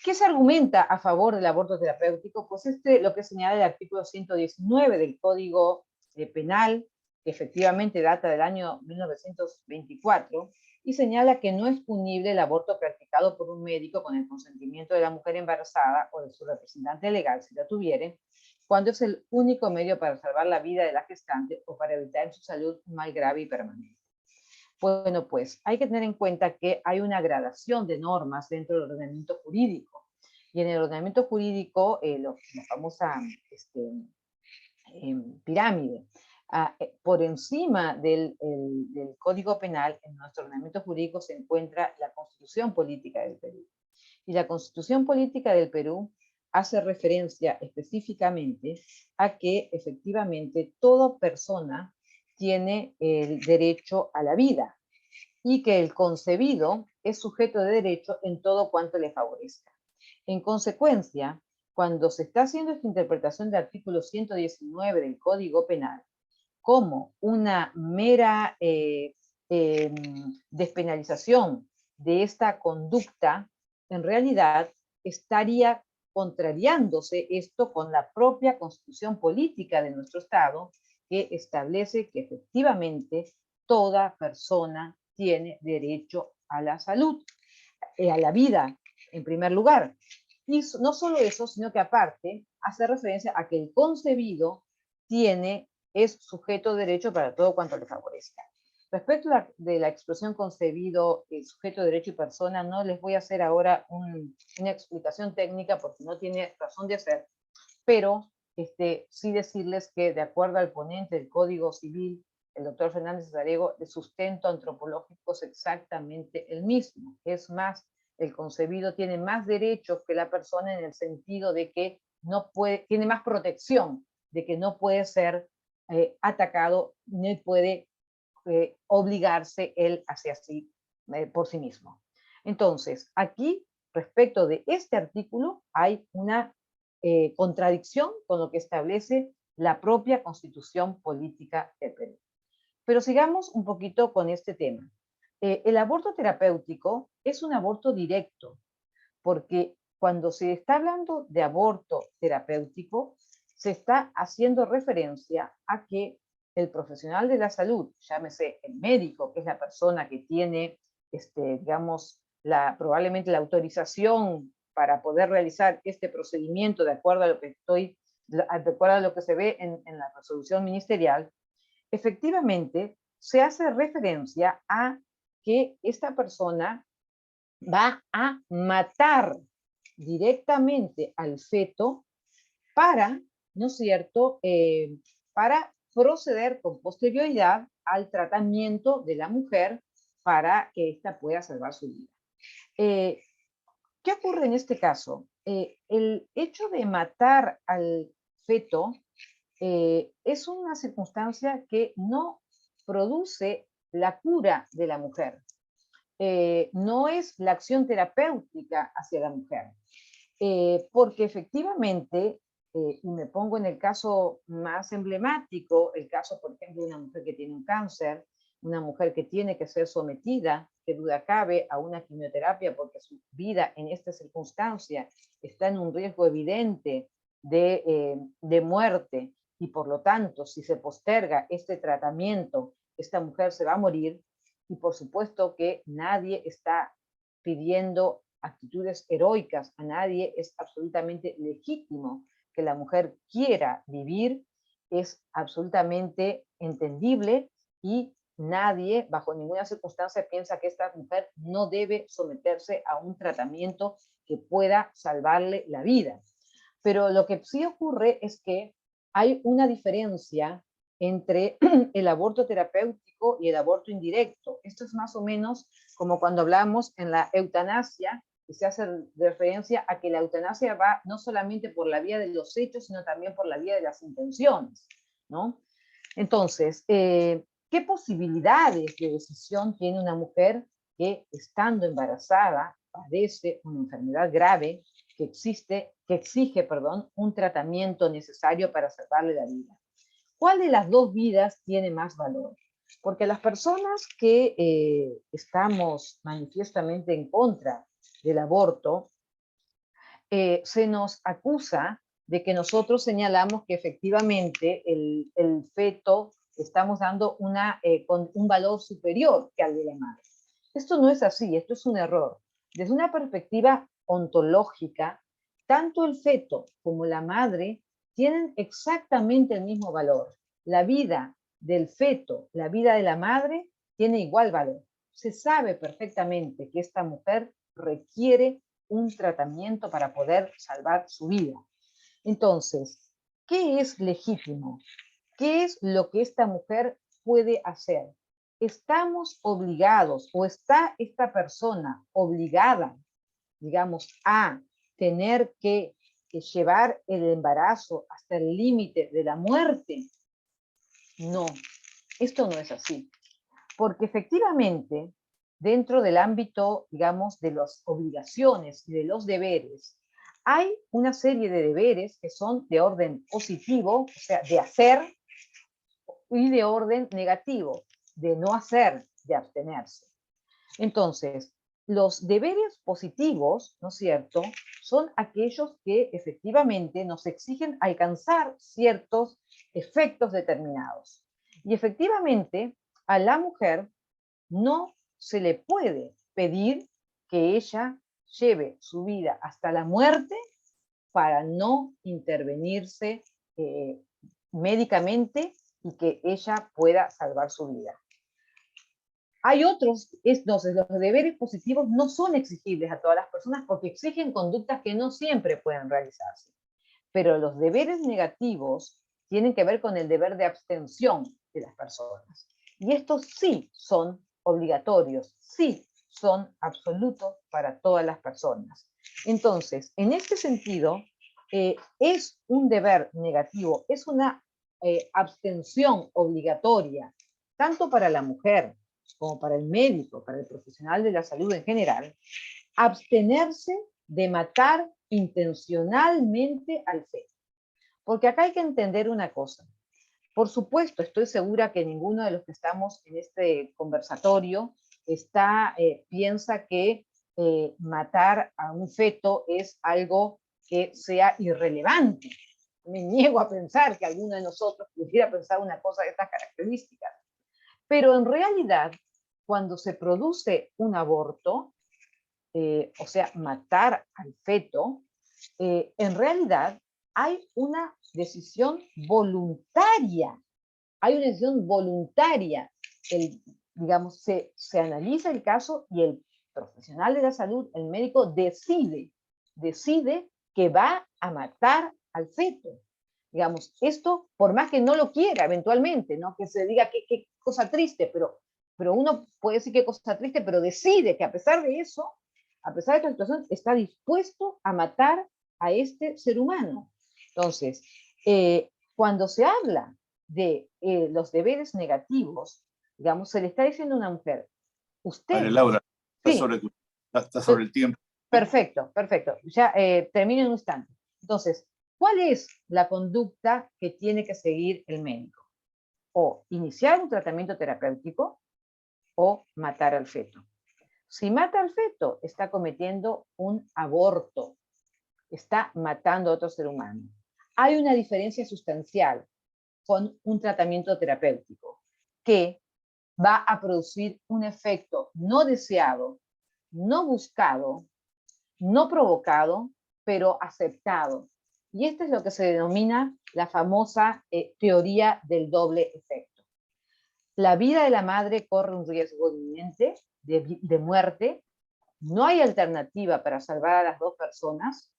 ¿qué se argumenta a favor del aborto terapéutico? Pues lo que señala el artículo 119 del Código Penal, que efectivamente data del año 1924, y señala que no es punible el aborto practicado por un médico con el consentimiento de la mujer embarazada o de su representante legal, si la tuviere, cuando es el único medio para salvar la vida de la gestante o para evitar en su salud un mal grave y permanente. Bueno, pues hay que tener en cuenta que hay una gradación de normas dentro del ordenamiento jurídico. Y en el ordenamiento jurídico, la famosa pirámide, por encima del Código Penal, en nuestro ordenamiento jurídico se encuentra la Constitución Política del Perú. Y la Constitución Política del Perú hace referencia específicamente a que efectivamente toda persona tiene el derecho a la vida y que el concebido es sujeto de derecho en todo cuanto le favorezca. En consecuencia, cuando se está haciendo esta interpretación del artículo 119 del Código Penal como una mera despenalización de esta conducta, en realidad estaría contrariándose esto con la propia Constitución Política de nuestro Estado, que establece que efectivamente toda persona tiene derecho a la salud, a la vida, en primer lugar. Y no solo eso, sino que aparte hace referencia a que el concebido es sujeto de derecho para todo cuanto le favorezca. Respecto de la expresión concebido, sujeto de derecho y persona, no les voy a hacer ahora una explicación técnica porque no tiene razón de hacer, pero sí decirles que de acuerdo al ponente del Código Civil, el doctor Fernández Cesarego, el sustento antropológico es exactamente el mismo. Es más, el concebido tiene más derechos que la persona en el sentido de que no puede, tiene más protección, de que no puede ser atacado, ni puede obligarse él hacia sí por sí mismo. Entonces, aquí, respecto de este artículo, hay una contradicción con lo que establece la propia Constitución Política del Perú. Pero sigamos un poquito con este tema. El aborto terapéutico es un aborto directo, porque cuando se está hablando de aborto terapéutico, se está haciendo referencia a que el profesional de la salud, llámese el médico, que es la persona que tiene, digamos, probablemente la autorización para poder realizar este procedimiento de acuerdo a lo que se ve en la resolución ministerial, efectivamente se hace referencia a que esta persona va a matar directamente al feto para, ¿no es cierto?, para proceder con posterioridad al tratamiento de la mujer para que ésta pueda salvar su vida. ¿Qué ocurre en este caso? El hecho de matar al feto es una circunstancia que no produce la cura de la mujer. No es la acción terapéutica hacia la mujer, porque efectivamente, y me pongo en el caso más emblemático, el caso, por ejemplo, de una mujer que tiene un cáncer, una mujer que tiene que ser sometida, que duda cabe, a una quimioterapia porque su vida en esta circunstancia está en un riesgo evidente de muerte, y por lo tanto, si se posterga este tratamiento, esta mujer se va a morir, y por supuesto que nadie está pidiendo actitudes heroicas, a nadie es absolutamente legítimo que la mujer quiera vivir, es absolutamente entendible, y nadie bajo ninguna circunstancia piensa que esta mujer no debe someterse a un tratamiento que pueda salvarle la vida. Pero lo que sí ocurre es que hay una diferencia entre el aborto terapéutico y el aborto indirecto. Esto es más o menos como cuando hablamos en la eutanasia, y se hace referencia a que la eutanasia va no solamente por la vía de los hechos, sino también por la vía de las intenciones, ¿no? Entonces, ¿qué posibilidades de decisión tiene una mujer que, estando embarazada, padece una enfermedad grave que exige un tratamiento necesario para salvarle la vida? ¿Cuál de las dos vidas tiene más valor? Porque las personas que estamos manifiestamente en contra del aborto, se nos acusa de que nosotros señalamos que efectivamente el feto estamos dando con un valor superior que al de la madre. Esto no es así, esto es un error. Desde una perspectiva ontológica, tanto el feto como la madre tienen exactamente el mismo valor. La vida del feto, la vida de la madre, tiene igual valor. Se sabe perfectamente que esta mujer requiere un tratamiento para poder salvar su vida. Entonces, ¿qué es legítimo? ¿Qué es lo que esta mujer puede hacer? ¿Estamos obligados o está esta persona obligada, digamos, a tener que llevar el embarazo hasta el límite de la muerte? No, esto no es así. Porque efectivamente, dentro del ámbito, digamos, de las obligaciones y de los deberes, hay una serie de deberes que son de orden positivo, o sea, de hacer, y de orden negativo, de no hacer, de abstenerse. Entonces, los deberes positivos, ¿no es cierto?, son aquellos que efectivamente nos exigen alcanzar ciertos efectos determinados. Y efectivamente, a la mujer no se le puede pedir que ella lleve su vida hasta la muerte para no intervenirse médicamente y que ella pueda salvar su vida. Hay otros, entonces los deberes positivos no son exigibles a todas las personas porque exigen conductas que no siempre pueden realizarse. Pero los deberes negativos tienen que ver con el deber de abstención de las personas. Y estos sí son obligatorios, sí son absolutos para todas las personas. Entonces, en este sentido, es un deber negativo, es una abstención obligatoria, tanto para la mujer como para el médico, para el profesional de la salud en general, abstenerse de matar intencionalmente al feto. Porque acá hay que entender una cosa. Por supuesto, estoy segura que ninguno de los que estamos en este conversatorio piensa que matar a un feto es algo que sea irrelevante. Me niego a pensar que alguno de nosotros pudiera pensar una cosa de estas características. Pero en realidad, cuando se produce un aborto, o sea, matar al feto, en realidad hay una decisión voluntaria. Hay una decisión voluntaria. Digamos, se analiza el caso y el profesional de la salud, el médico, decide que va a matar al feto. Digamos, esto, por más que no lo quiera eventualmente, ¿no? Que se diga qué cosa triste, pero uno puede decir qué cosa triste, pero decide que a pesar de eso, a pesar de esta situación, está dispuesto a matar a este ser humano. Entonces, cuando se habla de los deberes negativos, digamos, se le está diciendo a una mujer, usted... María Laura, Sí, está sobre el tiempo. perfecto, perfecto. Ya termino en un instante. Entonces, ¿cuál es la conducta que tiene que seguir el médico? O iniciar un tratamiento terapéutico o matar al feto. Si mata al feto, está cometiendo un aborto, está matando a otro ser humano. Hay una diferencia sustancial con un tratamiento terapéutico que va a producir un efecto no deseado, no buscado, no provocado, pero aceptado. Y esto es lo que se denomina la famosa teoría del doble efecto. La vida de la madre corre un riesgo inminente de muerte, no hay alternativa para salvar a las dos personas,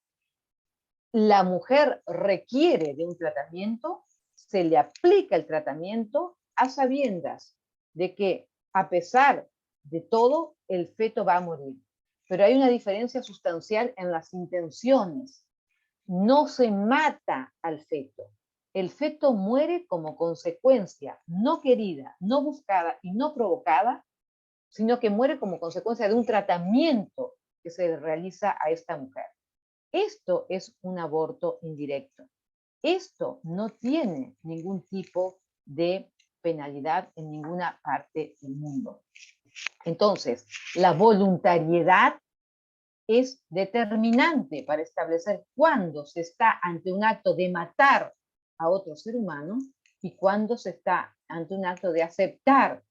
la mujer requiere de un tratamiento, se le aplica el tratamiento a sabiendas de que a pesar de todo el feto va a morir. Pero hay una diferencia sustancial en las intenciones. No se mata al feto. El feto muere como consecuencia no querida, no buscada y no provocada, sino que muere como consecuencia de un tratamiento que se realiza a esta mujer. Esto es un aborto indirecto. Esto no tiene ningún tipo de penalidad en ninguna parte del mundo. Entonces, la voluntariedad es determinante para establecer cuándo se está ante un acto de matar a otro ser humano y cuándo se está ante un acto de aceptar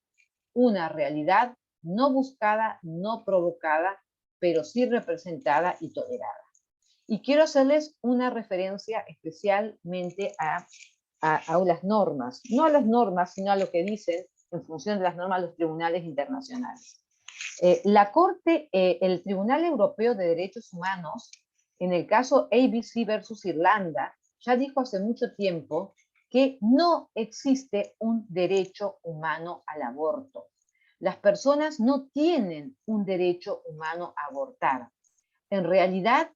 una realidad no buscada, no provocada, pero sí representada y tolerada. Y quiero hacerles una referencia especialmente a las normas, no a las normas, sino a lo que dicen en función de las normas los tribunales internacionales. La Corte, el Tribunal Europeo de Derechos Humanos, en el caso ABC versus Irlanda, ya dijo hace mucho tiempo que no existe un derecho humano al aborto. Las personas no tienen un derecho humano a abortar. En realidad,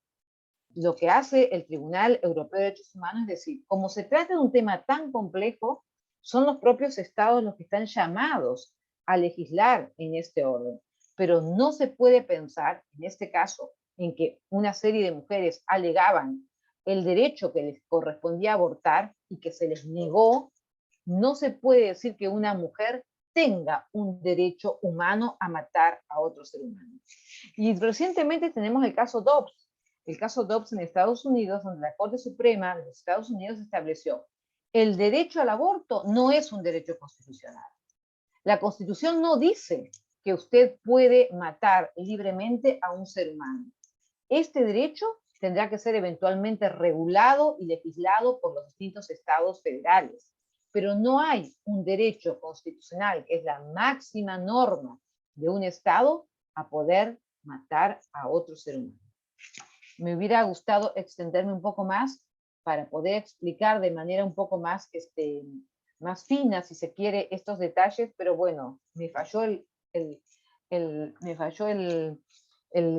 lo que hace el Tribunal Europeo de Derechos Humanos es decir, como se trata de un tema tan complejo, son los propios estados los que están llamados a legislar en este orden. Pero no se puede pensar, en este caso, en que una serie de mujeres alegaban el derecho que les correspondía a abortar y que se les negó. No se puede decir que una mujer tenga un derecho humano a matar a otro ser humano. Y recientemente tenemos el caso Dobbs. El caso Dobbs en Estados Unidos, donde la Corte Suprema de los Estados Unidos estableció el derecho al aborto no es un derecho constitucional. La Constitución no dice que usted puede matar libremente a un ser humano. Este derecho tendrá que ser eventualmente regulado y legislado por los distintos estados federales, pero no hay un derecho constitucional, que es la máxima norma de un estado, a poder matar a otro ser humano. Me hubiera gustado extenderme un poco más para poder explicar de manera un poco más, más fina, si se quiere, estos detalles, pero bueno, me falló el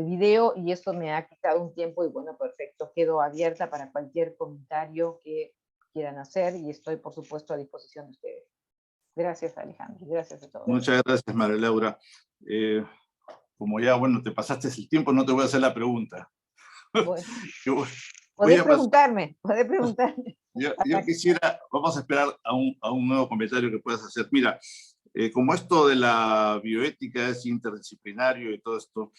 video y esto me ha quitado un tiempo y bueno, perfecto, quedo abierta para cualquier comentario que quieran hacer y estoy, por supuesto, a disposición de ustedes. Gracias, Alejandro, gracias a todos. Muchas gracias, María Laura. Como ya, bueno, te pasaste el tiempo, no te voy a hacer la pregunta. Bueno, podés preguntarme. Yo quisiera, vamos a esperar a un nuevo comentario que puedas hacer. Mira, como esto de la bioética es interdisciplinario y todo esto,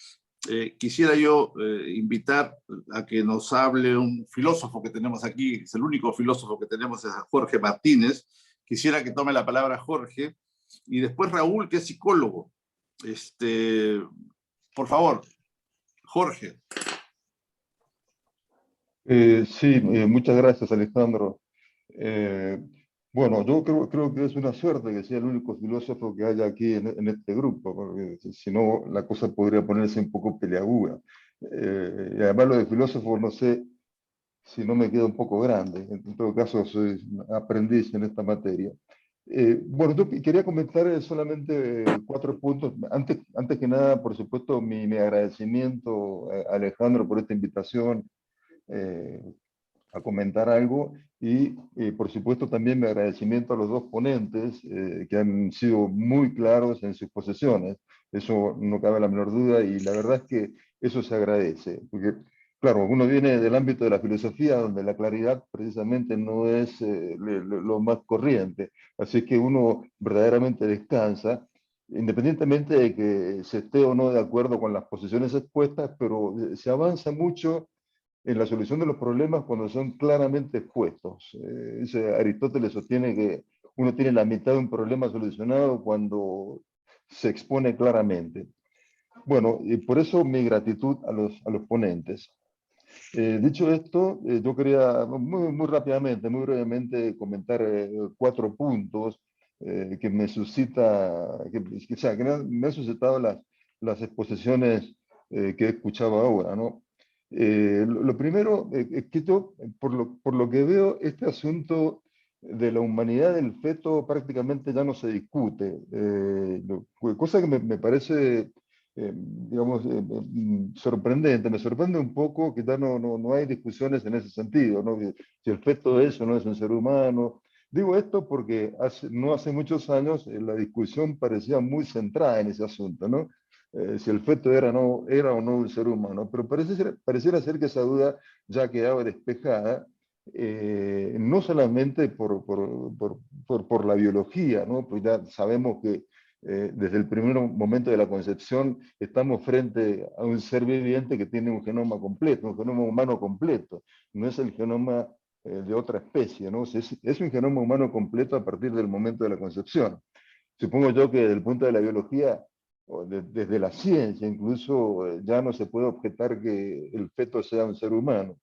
quisiera yo invitar a que nos hable un filósofo que tenemos aquí, es el único filósofo que tenemos, es Jorge Martínez. Quisiera que tome la palabra Jorge, y después Raúl, que es psicólogo. Por favor, Jorge. Sí, muchas gracias, Alejandro. Bueno, yo creo que es una suerte que sea el único filósofo que haya aquí en este grupo, porque si no, la cosa podría ponerse un poco peleaguda. Y además lo de filósofo, no sé si no me queda un poco grande. En todo caso, soy aprendiz en esta materia. Bueno, yo quería comentar solamente 4 puntos. Antes que nada, por supuesto, mi agradecimiento a Alejandro por esta invitación a comentar algo y, por supuesto, también mi agradecimiento a los 2 ponentes que han sido muy claros en sus posiciones. Eso no cabe la menor duda y la verdad es que eso se agradece, porque claro, uno viene del ámbito de la filosofía, donde la claridad precisamente no es lo más corriente. Así que uno verdaderamente descansa, independientemente de que se esté o no de acuerdo con las posiciones expuestas, pero se avanza mucho en la solución de los problemas cuando son claramente expuestos. Aristóteles sostiene que uno tiene la mitad de un problema solucionado cuando se expone claramente. Bueno, y por eso mi gratitud a los ponentes. Dicho esto, yo quería muy rápidamente, muy brevemente comentar 4 puntos que me suscita, o sea, que me han suscitado las exposiciones que he escuchado ahora, ¿no? Lo primero es que yo, por lo que veo, este asunto de la humanidad del feto prácticamente ya no se discute, cosa que me parece digamos, sorprendente. Me sorprende un poco que ya no hay discusiones en ese sentido, ¿no? Si el feto es o no es un ser humano. Digo esto porque no hace muchos años la discusión parecía muy centrada en ese asunto, ¿no? Si el feto era o no un ser humano, pero pareciera ser que esa duda ya quedaba despejada, no solamente por la biología, ¿no? Pues ya sabemos que desde el primer momento de la concepción estamos frente a un ser viviente que tiene un genoma completo, un genoma humano completo, no es el genoma de otra especie, ¿no? Es un genoma humano completo a partir del momento de la concepción. Supongo yo que desde el punto de la biología, o desde la ciencia incluso, ya no se puede objetar que el feto sea un ser humano.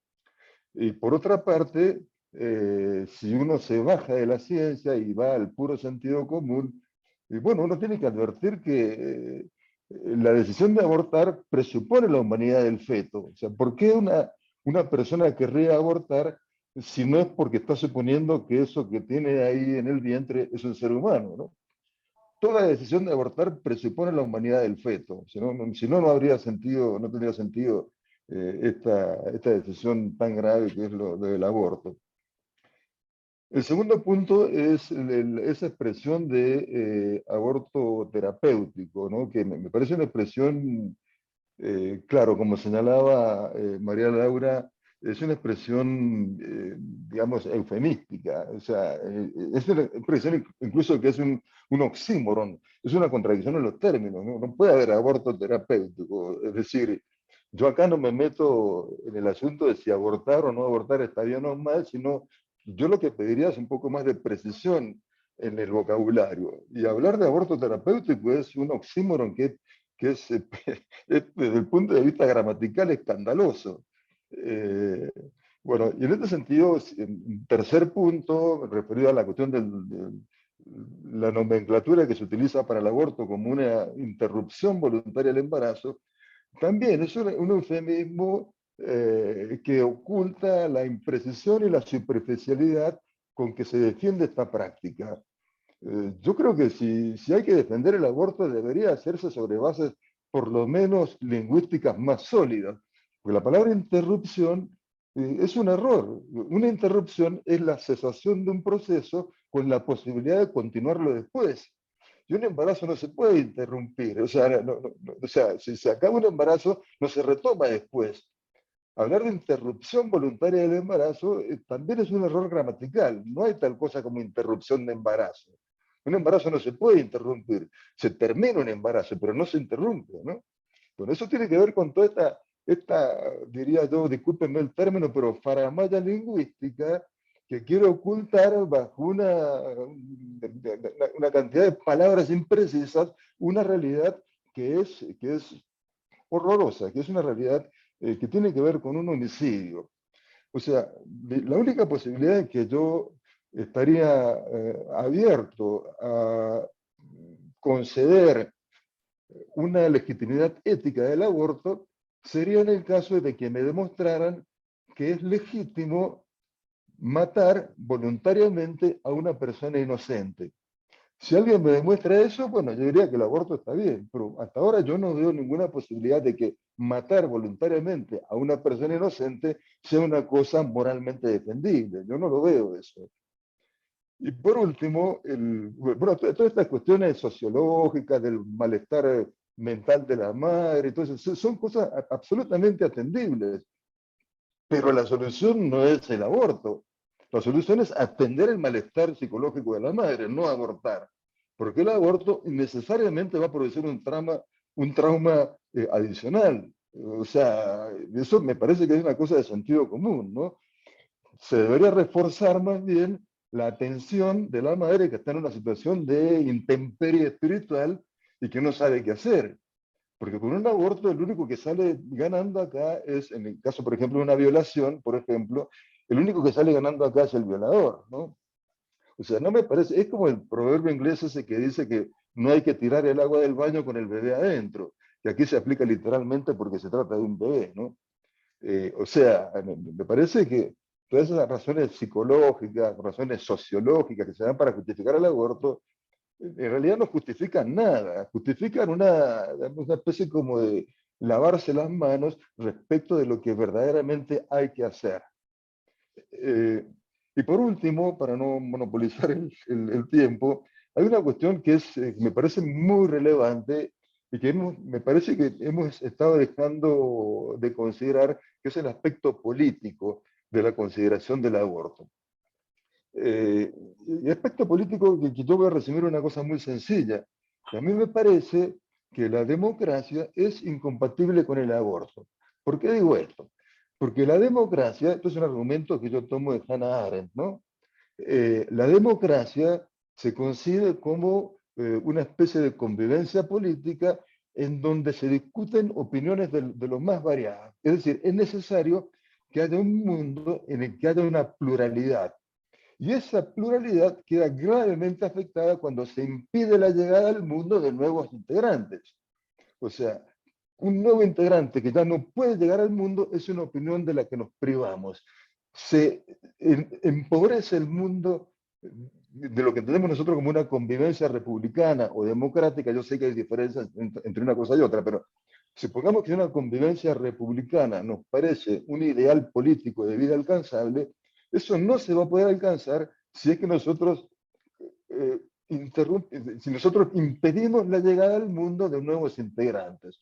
Y por otra parte, si uno se baja de la ciencia y va al puro sentido común, y bueno, uno tiene que advertir que la decisión de abortar presupone la humanidad del feto. O sea, ¿por qué una persona querría abortar si no es porque está suponiendo que eso que tiene ahí en el vientre es un ser humano, ¿no? Toda decisión de abortar presupone la humanidad del feto. Si no habría sentido, no tendría sentido esta decisión tan grave que es lo del aborto. El segundo punto es esa expresión de aborto terapéutico, ¿no? Que me parece una expresión, claro, como señalaba María Laura, es una expresión, digamos, eufemística. O sea, es una expresión incluso que es un oxímoron, es una contradicción en los términos, ¿no? No puede haber aborto terapéutico. Es decir, yo acá no me meto en el asunto de si abortar o no abortar está bien o mal, sino yo lo que pediría es un poco más de precisión en el vocabulario. Y hablar de aborto terapéutico es un oxímoron que es, desde el punto de vista gramatical, escandaloso. Bueno, y en este sentido, un tercer punto, referido a la cuestión de la nomenclatura que se utiliza para el aborto como una interrupción voluntaria del embarazo, también es un eufemismo que oculta la imprecisión y la superficialidad con que se defiende esta práctica. Yo creo que si hay que defender el aborto debería hacerse sobre bases por lo menos lingüísticas más sólidas, porque la palabra interrupción es un error. Una interrupción es la cesación de un proceso con la posibilidad de continuarlo después. Y un embarazo no se puede interrumpir. O sea, si se acaba un embarazo, no se retoma después. Hablar de interrupción voluntaria del embarazo también es un error gramatical. No hay tal cosa como interrupción de embarazo. Un embarazo no se puede interrumpir. Se termina un embarazo, pero no se interrumpe, ¿no? Bueno, eso tiene que ver con toda diría yo, discúlpenme el término, pero faramalla lingüística que quiere ocultar bajo una cantidad de palabras imprecisas una realidad que es horrorosa, que es una realidad que tiene que ver con un homicidio. O sea, la única posibilidad es que yo estaría abierto a conceder una legitimidad ética del aborto sería en el caso de que me demostraran que es legítimo matar voluntariamente a una persona inocente. Si alguien me demuestra eso, bueno, yo diría que el aborto está bien, pero hasta ahora yo no veo ninguna posibilidad de que matar voluntariamente a una persona inocente sea una cosa moralmente defendible. Yo no lo veo eso. Y por último, bueno, todas estas cuestiones sociológicas del malestar mental de la madre, entonces son cosas absolutamente atendibles, pero la solución no es el aborto. La solución es atender el malestar psicológico de la madre, no abortar. Porque el aborto necesariamente va a producir un trauma adicional. O sea, eso me parece que es una cosa de sentido común, ¿no? Se debería reforzar más bien la atención de la madre que está en una situación de intemperie espiritual y que no sabe qué hacer. Porque con un aborto el único que sale ganando acá es, en el caso, por ejemplo, de una violación, por ejemplo, el único que sale ganando acá es el violador, ¿no? O sea, no me parece, es como el proverbio inglés ese que dice que no hay que tirar el agua del baño con el bebé adentro, que aquí se aplica literalmente porque se trata de un bebé, ¿no? O sea, me parece que todas esas razones psicológicas, razones sociológicas que se dan para justificar el aborto, en realidad no justifican nada, justifican una especie como de lavarse las manos respecto de lo que verdaderamente hay que hacer. Y por último, para no monopolizar el tiempo, hay una cuestión que me parece muy relevante y que me parece que hemos estado dejando de considerar, que es el aspecto político de la consideración del aborto. Y aspecto político que yo voy a resumir una cosa muy sencilla, que a mí me parece que la democracia es incompatible con el aborto. ¿Por qué digo esto? Porque la democracia, esto es un argumento que yo tomo de Hannah Arendt, ¿no? La democracia se concibe como una especie de convivencia política en donde se discuten opiniones de lo más variadas. Es decir, es necesario que haya un mundo en el que haya una pluralidad. Y esa pluralidad queda gravemente afectada cuando se impide la llegada al mundo de nuevos integrantes. O sea, un nuevo integrante que ya no puede llegar al mundo es una opinión de la que nos privamos. Se empobrece el mundo de lo que entendemos nosotros como una convivencia republicana o democrática. Yo sé que hay diferencias entre una cosa y otra, pero supongamos que una convivencia republicana nos parece un ideal político de vida alcanzable, eso no se va a poder alcanzar si es que nosotros si nosotros impedimos la llegada al mundo de nuevos integrantes.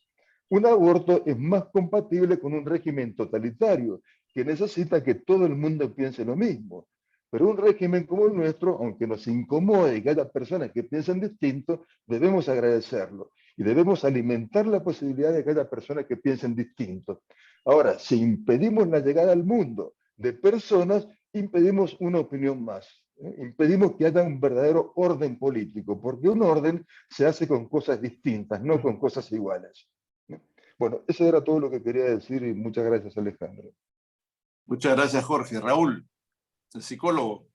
Un aborto es más compatible con un régimen totalitario, que necesita que todo el mundo piense lo mismo. Pero un régimen como el nuestro, aunque nos incomode que haya personas que piensen distinto, debemos agradecerlo. Y debemos alimentar la posibilidad de que haya personas que piensen distinto. Ahora, si impedimos la llegada al mundo de personas, impedimos una opinión más. Impedimos que haya un verdadero orden político, porque un orden se hace con cosas distintas, no con cosas iguales. Bueno, eso era todo lo que quería decir y muchas gracias, Alejandro. Muchas gracias, Jorge. Raúl, el psicólogo.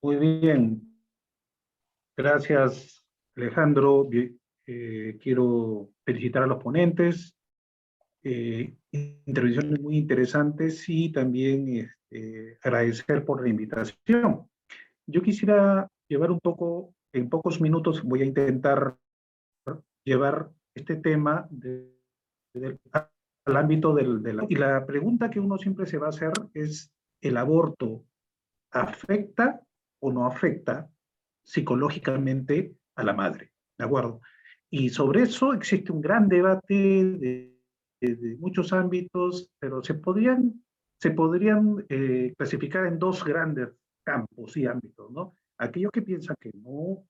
Muy bien. Gracias, Alejandro. Quiero felicitar a los ponentes. Intervenciones muy interesantes y también agradecer por la invitación. Yo quisiera llevar un poco, en pocos minutos voy a intentar llevar este tema al ámbito y la pregunta que uno siempre se va a hacer es, ¿el aborto afecta o no afecta psicológicamente a la madre? ¿De acuerdo? Y sobre eso existe un gran debate de muchos ámbitos, pero se podrían clasificar en dos grandes campos y ámbitos, ¿no? Aquellos que piensan que no.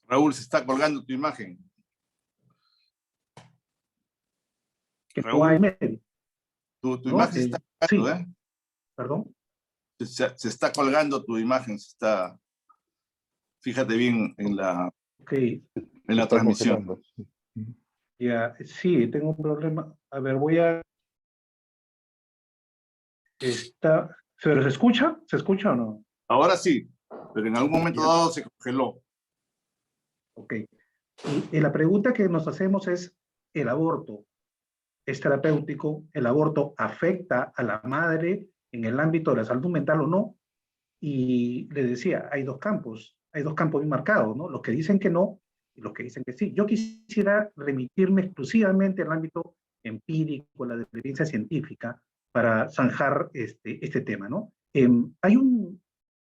Raúl, se está colgando tu imagen. Que Raúl, no hay medio. Tu ¿no? imagen se está colgando, Sí. Perdón. Se está colgando tu imagen, fíjate bien en la transmisión. Ya, sí, tengo un problema. A ver, ¿se escucha? ¿Se escucha o no? Ahora sí, pero en algún momento Ya. dado se congeló. Ok. Y la pregunta que nos hacemos es, ¿el aborto es terapéutico? ¿El aborto afecta a la madre en el ámbito de la salud mental o no? Y le decía, hay dos campos bien marcados, ¿no? Los que dicen que no y los que dicen que sí. Yo quisiera remitirme exclusivamente al ámbito empírico, la evidencia científica, para zanjar este tema, ¿no? Hay un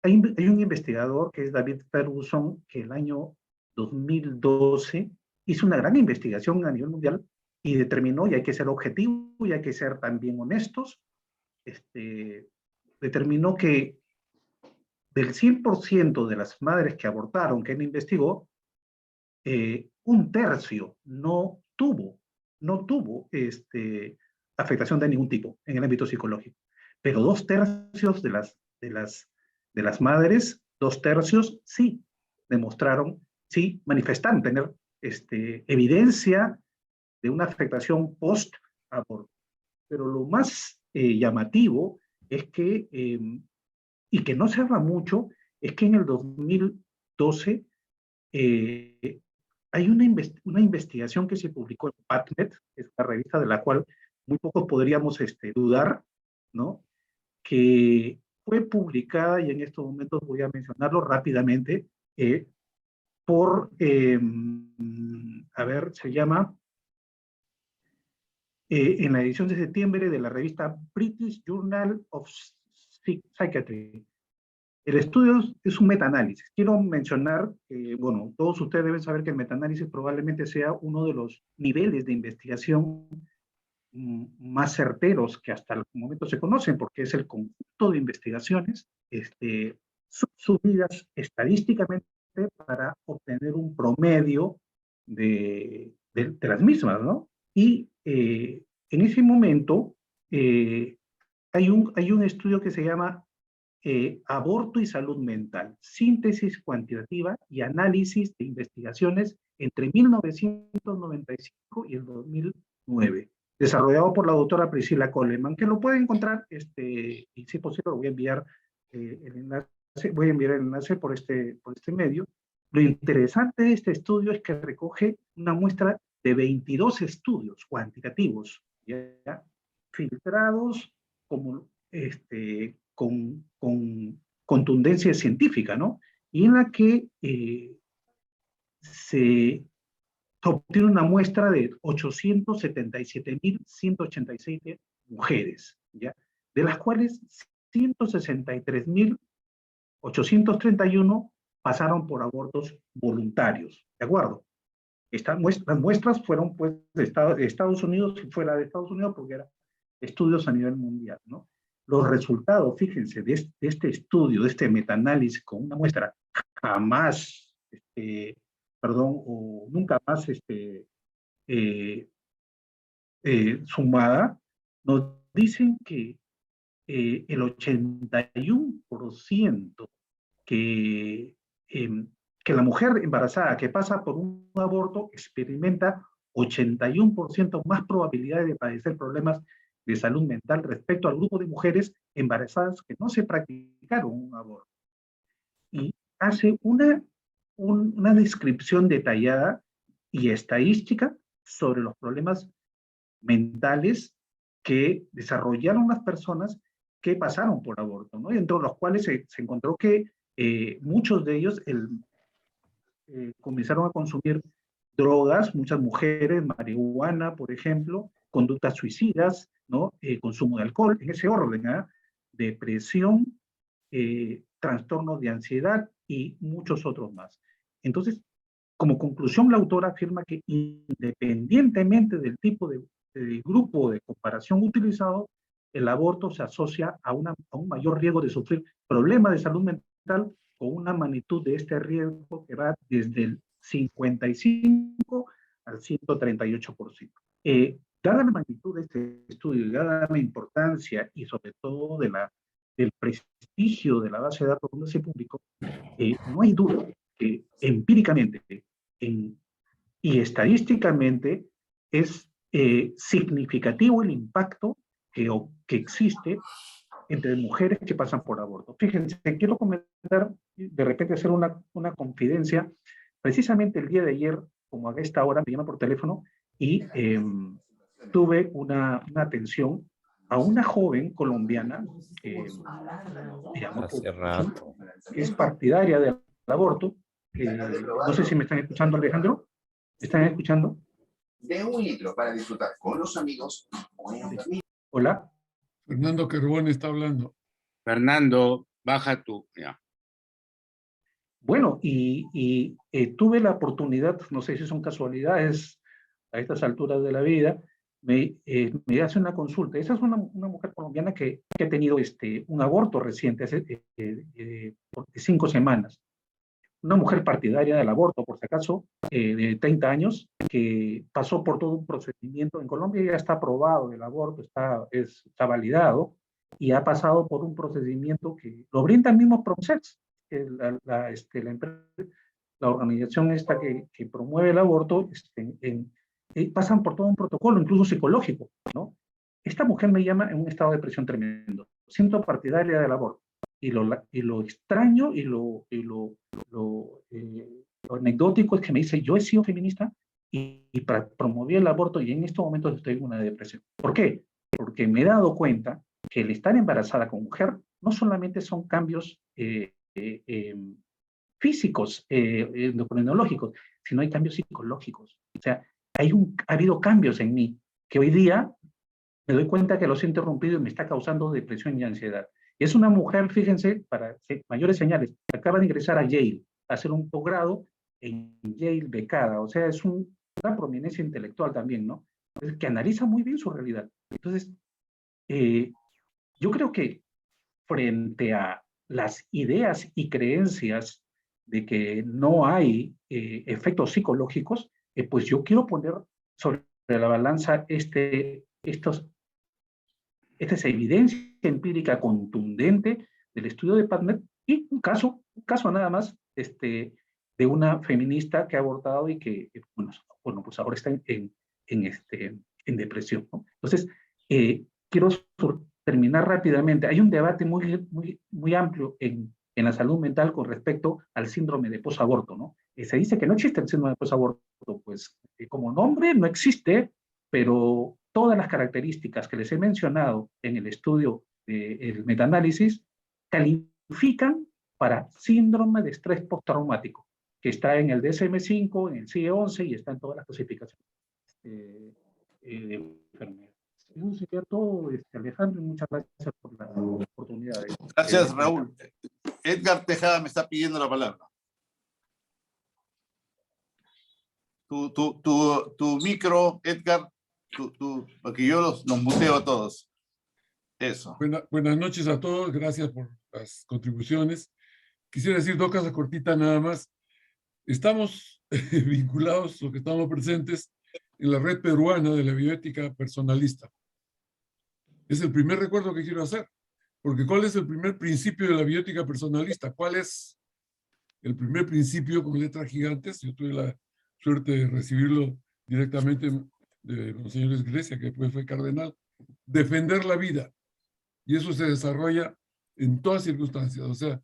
investigador que es David Ferguson, que el año 2012 hizo una gran investigación a nivel mundial y determinó, y hay que ser objetivo y hay que ser también honestos, determinó que del 100% de las madres que abortaron, que él investigó, un tercio no tuvo afectación de ningún tipo en el ámbito psicológico. Pero 2/3 de las madres, 2/3 sí demostraron, sí manifestaron tener evidencia de una afectación post-aborto. Pero lo más llamativo es que, y que no se habla mucho, es que en el 2012 hay una investigación que se publicó en PubMed, que es una revista de la cual muy pocos podríamos dudar, ¿no? Que fue publicada, y en estos momentos voy a mencionarlo rápidamente, por, a ver, se llama, en la edición de septiembre de la revista British Journal of Psychiatry. El estudio es un metaanálisis. Quiero mencionar que, bueno, todos ustedes deben saber que el metaanálisis probablemente sea uno de los niveles de investigación más certeros que hasta el momento se conocen, porque es el conjunto de investigaciones subidas estadísticamente para obtener un promedio de las mismas, ¿no? Y en ese momento hay un estudio que se llama Aborto y Salud Mental, síntesis cuantitativa y análisis de investigaciones entre 1995 y el 2009, desarrollado por la doctora Priscilla Coleman, que lo puede encontrar, y si es posible lo voy a enviar el enlace por este medio. Lo interesante de este estudio es que recoge una muestra de 22 estudios cuantitativos, ¿ya? Filtrados como con contundencia científica, ¿no? Y en la que se obtiene una muestra de 877.187 mujeres, ¿ya? De las cuales 163.831 pasaron por abortos voluntarios, ¿de acuerdo? Las muestras fueron pues de Estados Unidos y fuera de Estados Unidos porque eran estudios a nivel mundial, ¿no? Los resultados, fíjense, de este estudio, de este metaanálisis con una muestra jamás, o nunca más sumada, nos dicen que el 81% que la mujer embarazada que pasa por un aborto experimenta 81% más probabilidades de padecer problemas de salud mental respecto al grupo de mujeres embarazadas que no se practicaron un aborto. Y hace una descripción detallada y estadística sobre los problemas mentales que desarrollaron las personas que pasaron por aborto, ¿no? Y entre los cuales se encontró que muchos de ellos comenzaron a consumir drogas, muchas mujeres, marihuana, por ejemplo, conductas suicidas, ¿no? Consumo de alcohol, en ese orden, ¿eh? Depresión, trastornos de ansiedad y muchos otros más. Entonces, como conclusión, la autora afirma que independientemente del tipo de grupo de comparación utilizado, el aborto se asocia a un mayor riesgo de sufrir problemas de salud mental con una magnitud de este riesgo que va desde el 55 al 138%. Dada la magnitud de este estudio y dada la importancia y sobre todo del prestigio de la base de datos donde se publicó, no hay duda que empíricamente y estadísticamente es significativo el impacto que existe entre mujeres que pasan por aborto. Fíjense, quiero comentar, de repente hacer una confidencia precisamente el día de ayer, como a esta hora, me llama por teléfono y tuve una atención a una joven colombiana, digamos, Hace rato. que es partidaria del aborto. No sé si me están escuchando, Alejandro. ¿Me están escuchando? De 1 litro para disfrutar con los amigos o en familia. Hola. Fernando Carbone está hablando. Fernando, baja tu... Ya. Bueno, y tuve la oportunidad, no sé si son casualidades a estas alturas de la vida, me hace una consulta. Esa es una mujer colombiana que ha tenido un aborto reciente, hace 5 semanas. Una mujer partidaria del aborto, por si acaso, de 30 años, que pasó por todo un procedimiento. En Colombia ya está aprobado el aborto, está validado, y ha pasado por un procedimiento que lo brinda el mismo Pronsex, la organización esta que promueve el aborto, pasan por todo un protocolo, incluso psicológico, ¿no? Esta mujer me llama en un estado de depresión tremendo, siento partidaria del aborto, y lo extraño y lo anecdótico es que me dice, yo he sido feminista y promoví el aborto y en estos momentos estoy en una depresión. ¿Por qué? Porque me he dado cuenta que el estar embarazada con mujer no solamente son cambios físicos, endocrinológicos, sino hay cambios psicológicos. O sea, ha habido cambios en mí que hoy día me doy cuenta que los he interrumpido y me está causando depresión y ansiedad. Y es una mujer, fíjense, para mayores señales, que acaba de ingresar a Yale, a hacer un posgrado en Yale becada. O sea, es una prominencia intelectual también, ¿no? Entonces, que analiza muy bien su realidad. Entonces, yo creo que frente a las ideas y creencias de que no hay efectos psicológicos, pues yo quiero poner sobre la balanza esta es evidencia empírica contundente del estudio de PubMed y un caso nada más de una feminista que ha abortado y que, bueno pues ahora está en depresión, ¿no? Entonces, quiero terminar rápidamente. Hay un debate muy amplio en la salud mental con respecto al síndrome de posaborto, ¿no? Se dice que no existe el síndrome de posaborto, pues como nombre no existe, pero todas las características que les he mencionado en el estudio del metaanálisis califican para síndrome de estrés postraumático, que está en el DSM-5, en el CIE-11 y está en todas las clasificaciones de enfermedades. Eso sería todo, Alejandro, y muchas gracias por la oportunidad. Gracias, Raúl. Edgar Tejada me está pidiendo la palabra. Tu micro, Edgar, porque yo los muteo a todos. Eso. Buenas noches a todos, gracias por las contribuciones. Quisiera decir 2 cosas cortitas nada más. Estamos vinculados, los que estamos presentes, en la red peruana de la bioética personalista. Es el primer recuerdo que quiero hacer, porque ¿cuál es el primer principio de la bioética personalista? ¿Cuál es el primer principio con letras gigantes? Yo tuve la suerte de recibirlo directamente de Monseñor Iglesias, que después fue cardenal. Defender la vida. Y eso se desarrolla en todas circunstancias. O sea,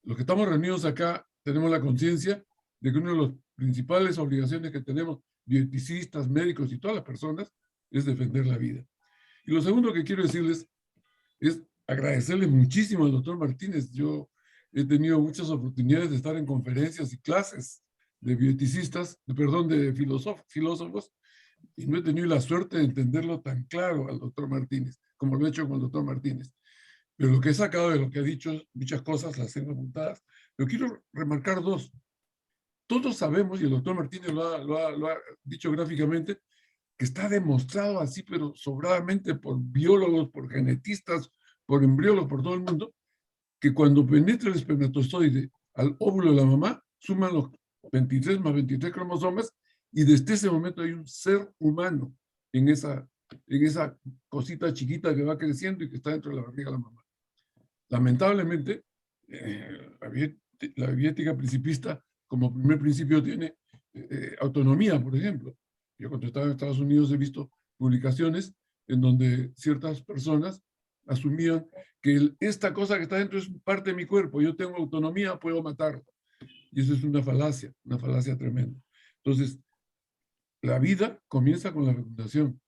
los que estamos reunidos acá tenemos la conciencia de que una de las principales obligaciones que tenemos, bioeticistas, médicos y todas las personas, es defender la vida. Y lo segundo que quiero decirles es agradecerle muchísimo al doctor Martínez. Yo he tenido muchas oportunidades de estar en conferencias y clases de bioeticistas, de filósofos, y no he tenido la suerte de entenderlo tan claro al doctor Martínez, como lo he hecho con el doctor Martínez. Pero lo que he sacado de lo que ha dicho, muchas cosas las tengo apuntadas, pero quiero remarcar 2. Todos sabemos, y el doctor Martínez lo ha dicho gráficamente, que está demostrado así, pero sobradamente por biólogos, por genetistas, por embriólogos, por todo el mundo, que cuando penetra el espermatozoide al óvulo de la mamá, suman los 23 más 23 cromosomas, y desde ese momento hay un ser humano en esa cosita chiquita que va creciendo y que está dentro de la barriga de la mamá. Lamentablemente, la bioética principista, como primer principio, tiene autonomía, por ejemplo. Yo cuando estaba en Estados Unidos he visto publicaciones en donde ciertas personas asumían que esta cosa que está dentro es parte de mi cuerpo, yo tengo autonomía, puedo matarlo. Y eso es una falacia tremenda. Entonces, la vida comienza con la fecundación.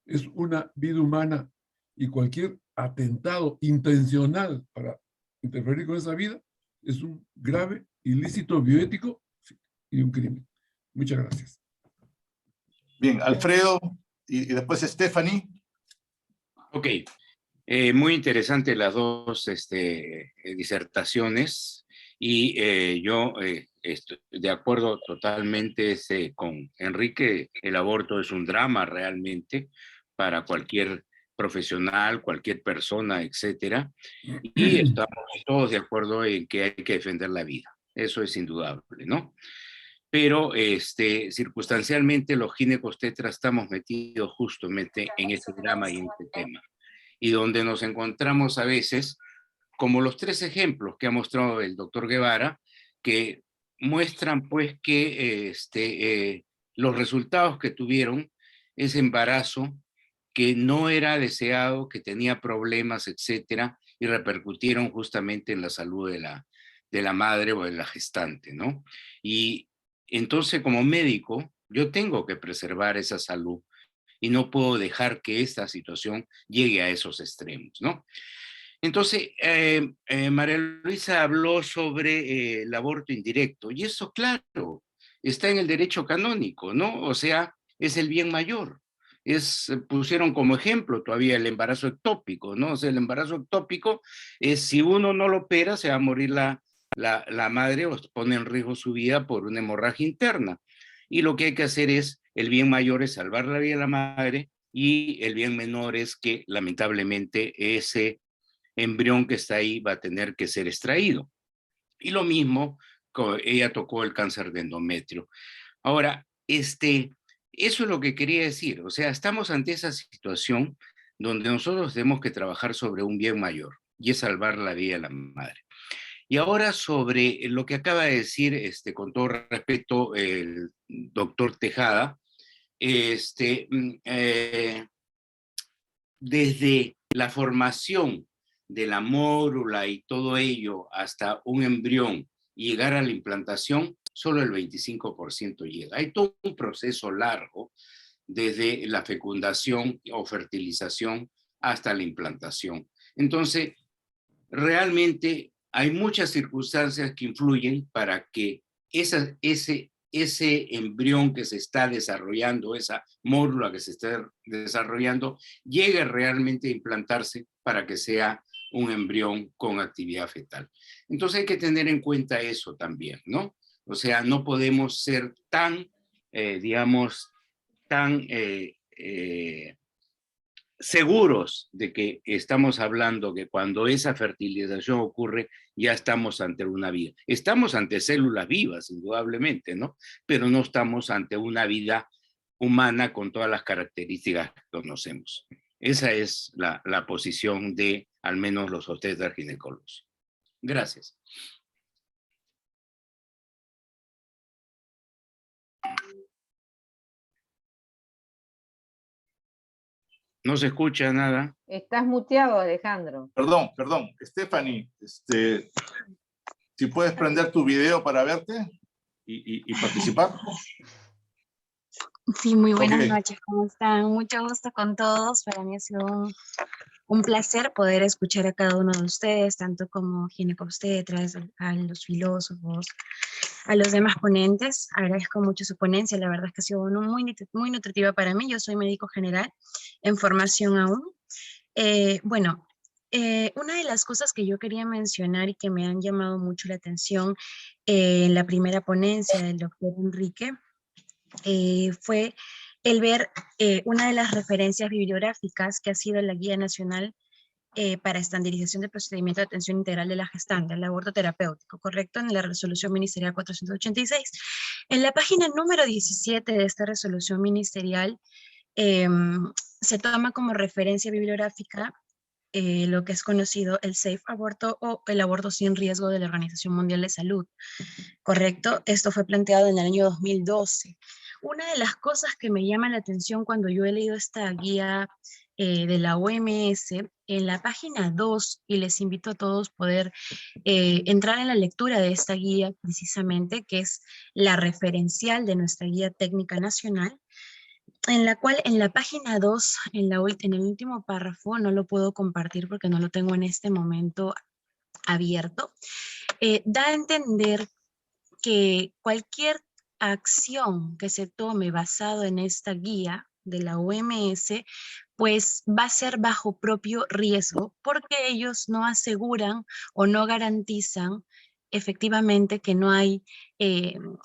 Es una vida humana y cualquier atentado intencional para interferir con esa vida es un grave ilícito bioético y un crimen. Muchas gracias. Bien, Alfredo y después Stephanie. Ok, muy interesante las dos disertaciones y yo estoy de acuerdo totalmente con Enrique. El aborto es un drama realmente para cualquier profesional, cualquier persona, etcétera, y estamos todos de acuerdo en que hay que defender la vida. Eso es indudable, ¿no? Pero circunstancialmente los ginecobstetras estamos metidos justamente en ese drama y en este tema. Y donde nos encontramos a veces, como los 3 ejemplos que ha mostrado el doctor Guevara, que muestran pues que los resultados que tuvieron ese embarazo que no era deseado, que tenía problemas, etcétera, y repercutieron justamente en la salud de la madre o de la gestante, ¿no? Y entonces, como médico, yo tengo que preservar esa salud y no puedo dejar que esta situación llegue a esos extremos, ¿no? Entonces, María Luisa habló sobre el aborto indirecto, y eso, claro, está en el derecho canónico, ¿no? O sea, es el bien mayor. Pusieron como ejemplo todavía el embarazo ectópico, ¿no? O sea, el embarazo ectópico es, si uno no lo opera, se va a morir la madre o pone en riesgo su vida por una hemorragia interna. Y lo que hay que hacer es, el bien mayor es salvar la vida de la madre, y el bien menor es que lamentablemente ese embrión que está ahí va a tener que ser extraído. Y lo mismo, ella tocó el cáncer de endometrio. Ahora, eso es lo que quería decir. O sea, estamos ante esa situación donde nosotros tenemos que trabajar sobre un bien mayor, y es salvar la vida de la madre. Y ahora sobre lo que acaba de decir, con todo respeto, el doctor Tejada, desde la formación de la mórula y todo ello hasta un embrión y llegar a la implantación, solo el 25% llega. Hay todo un proceso largo desde la fecundación o fertilización hasta la implantación. Entonces, realmente hay muchas circunstancias que influyen para que ese embrión que se está desarrollando, esa mórula que se está desarrollando, llegue realmente a implantarse para que sea un embrión con actividad fetal. Entonces hay que tener en cuenta eso también, ¿no? O sea, no podemos ser tan, digamos, tan seguros de que estamos hablando que cuando esa fertilización ocurre ya estamos ante una vida. Estamos ante células vivas, indudablemente, ¿no? Pero no estamos ante una vida humana con todas las características que conocemos. Esa es la posición de al menos los obstetras ginecólogos. Gracias. No se escucha nada. Estás muteado, Alejandro. Perdón. Stephanie, si puedes prender tu video para verte y participar. Sí, muy buenas Ok. noches, ¿cómo están? Mucho gusto con todos. Para mí ha sido un placer poder escuchar a cada uno de ustedes, tanto como ginecobstetras, a los filósofos, a los demás ponentes. Agradezco mucho su ponencia, la verdad es que ha sido muy nutritiva para mí. Yo soy médico general en formación aún. Una de las cosas que yo quería mencionar y que me han llamado mucho la atención en la primera ponencia del doctor Enrique fue el ver una de las referencias bibliográficas que ha sido la Guía Nacional para Estandarización del Procedimiento de Atención Integral de la Gestante, el aborto terapéutico, ¿correcto? En la resolución ministerial 486. En la página número 17 de esta resolución ministerial se toma como referencia bibliográfica lo que es conocido el Safe Aborto o el aborto sin riesgo de la Organización Mundial de Salud, ¿correcto? Esto fue planteado en el año 2012. Una de las cosas que me llama la atención cuando yo he leído esta guía de la OMS, en la página 2, y les invito a todos poder entrar en la lectura de esta guía precisamente, que es la referencial de nuestra guía técnica nacional, en la cual en la página 2, en el último párrafo, no lo puedo compartir porque no lo tengo en este momento abierto, da a entender que cualquier acción que se tome basado en esta guía de la OMS, pues va a ser bajo propio riesgo, porque ellos no aseguran o no garantizan efectivamente que no hay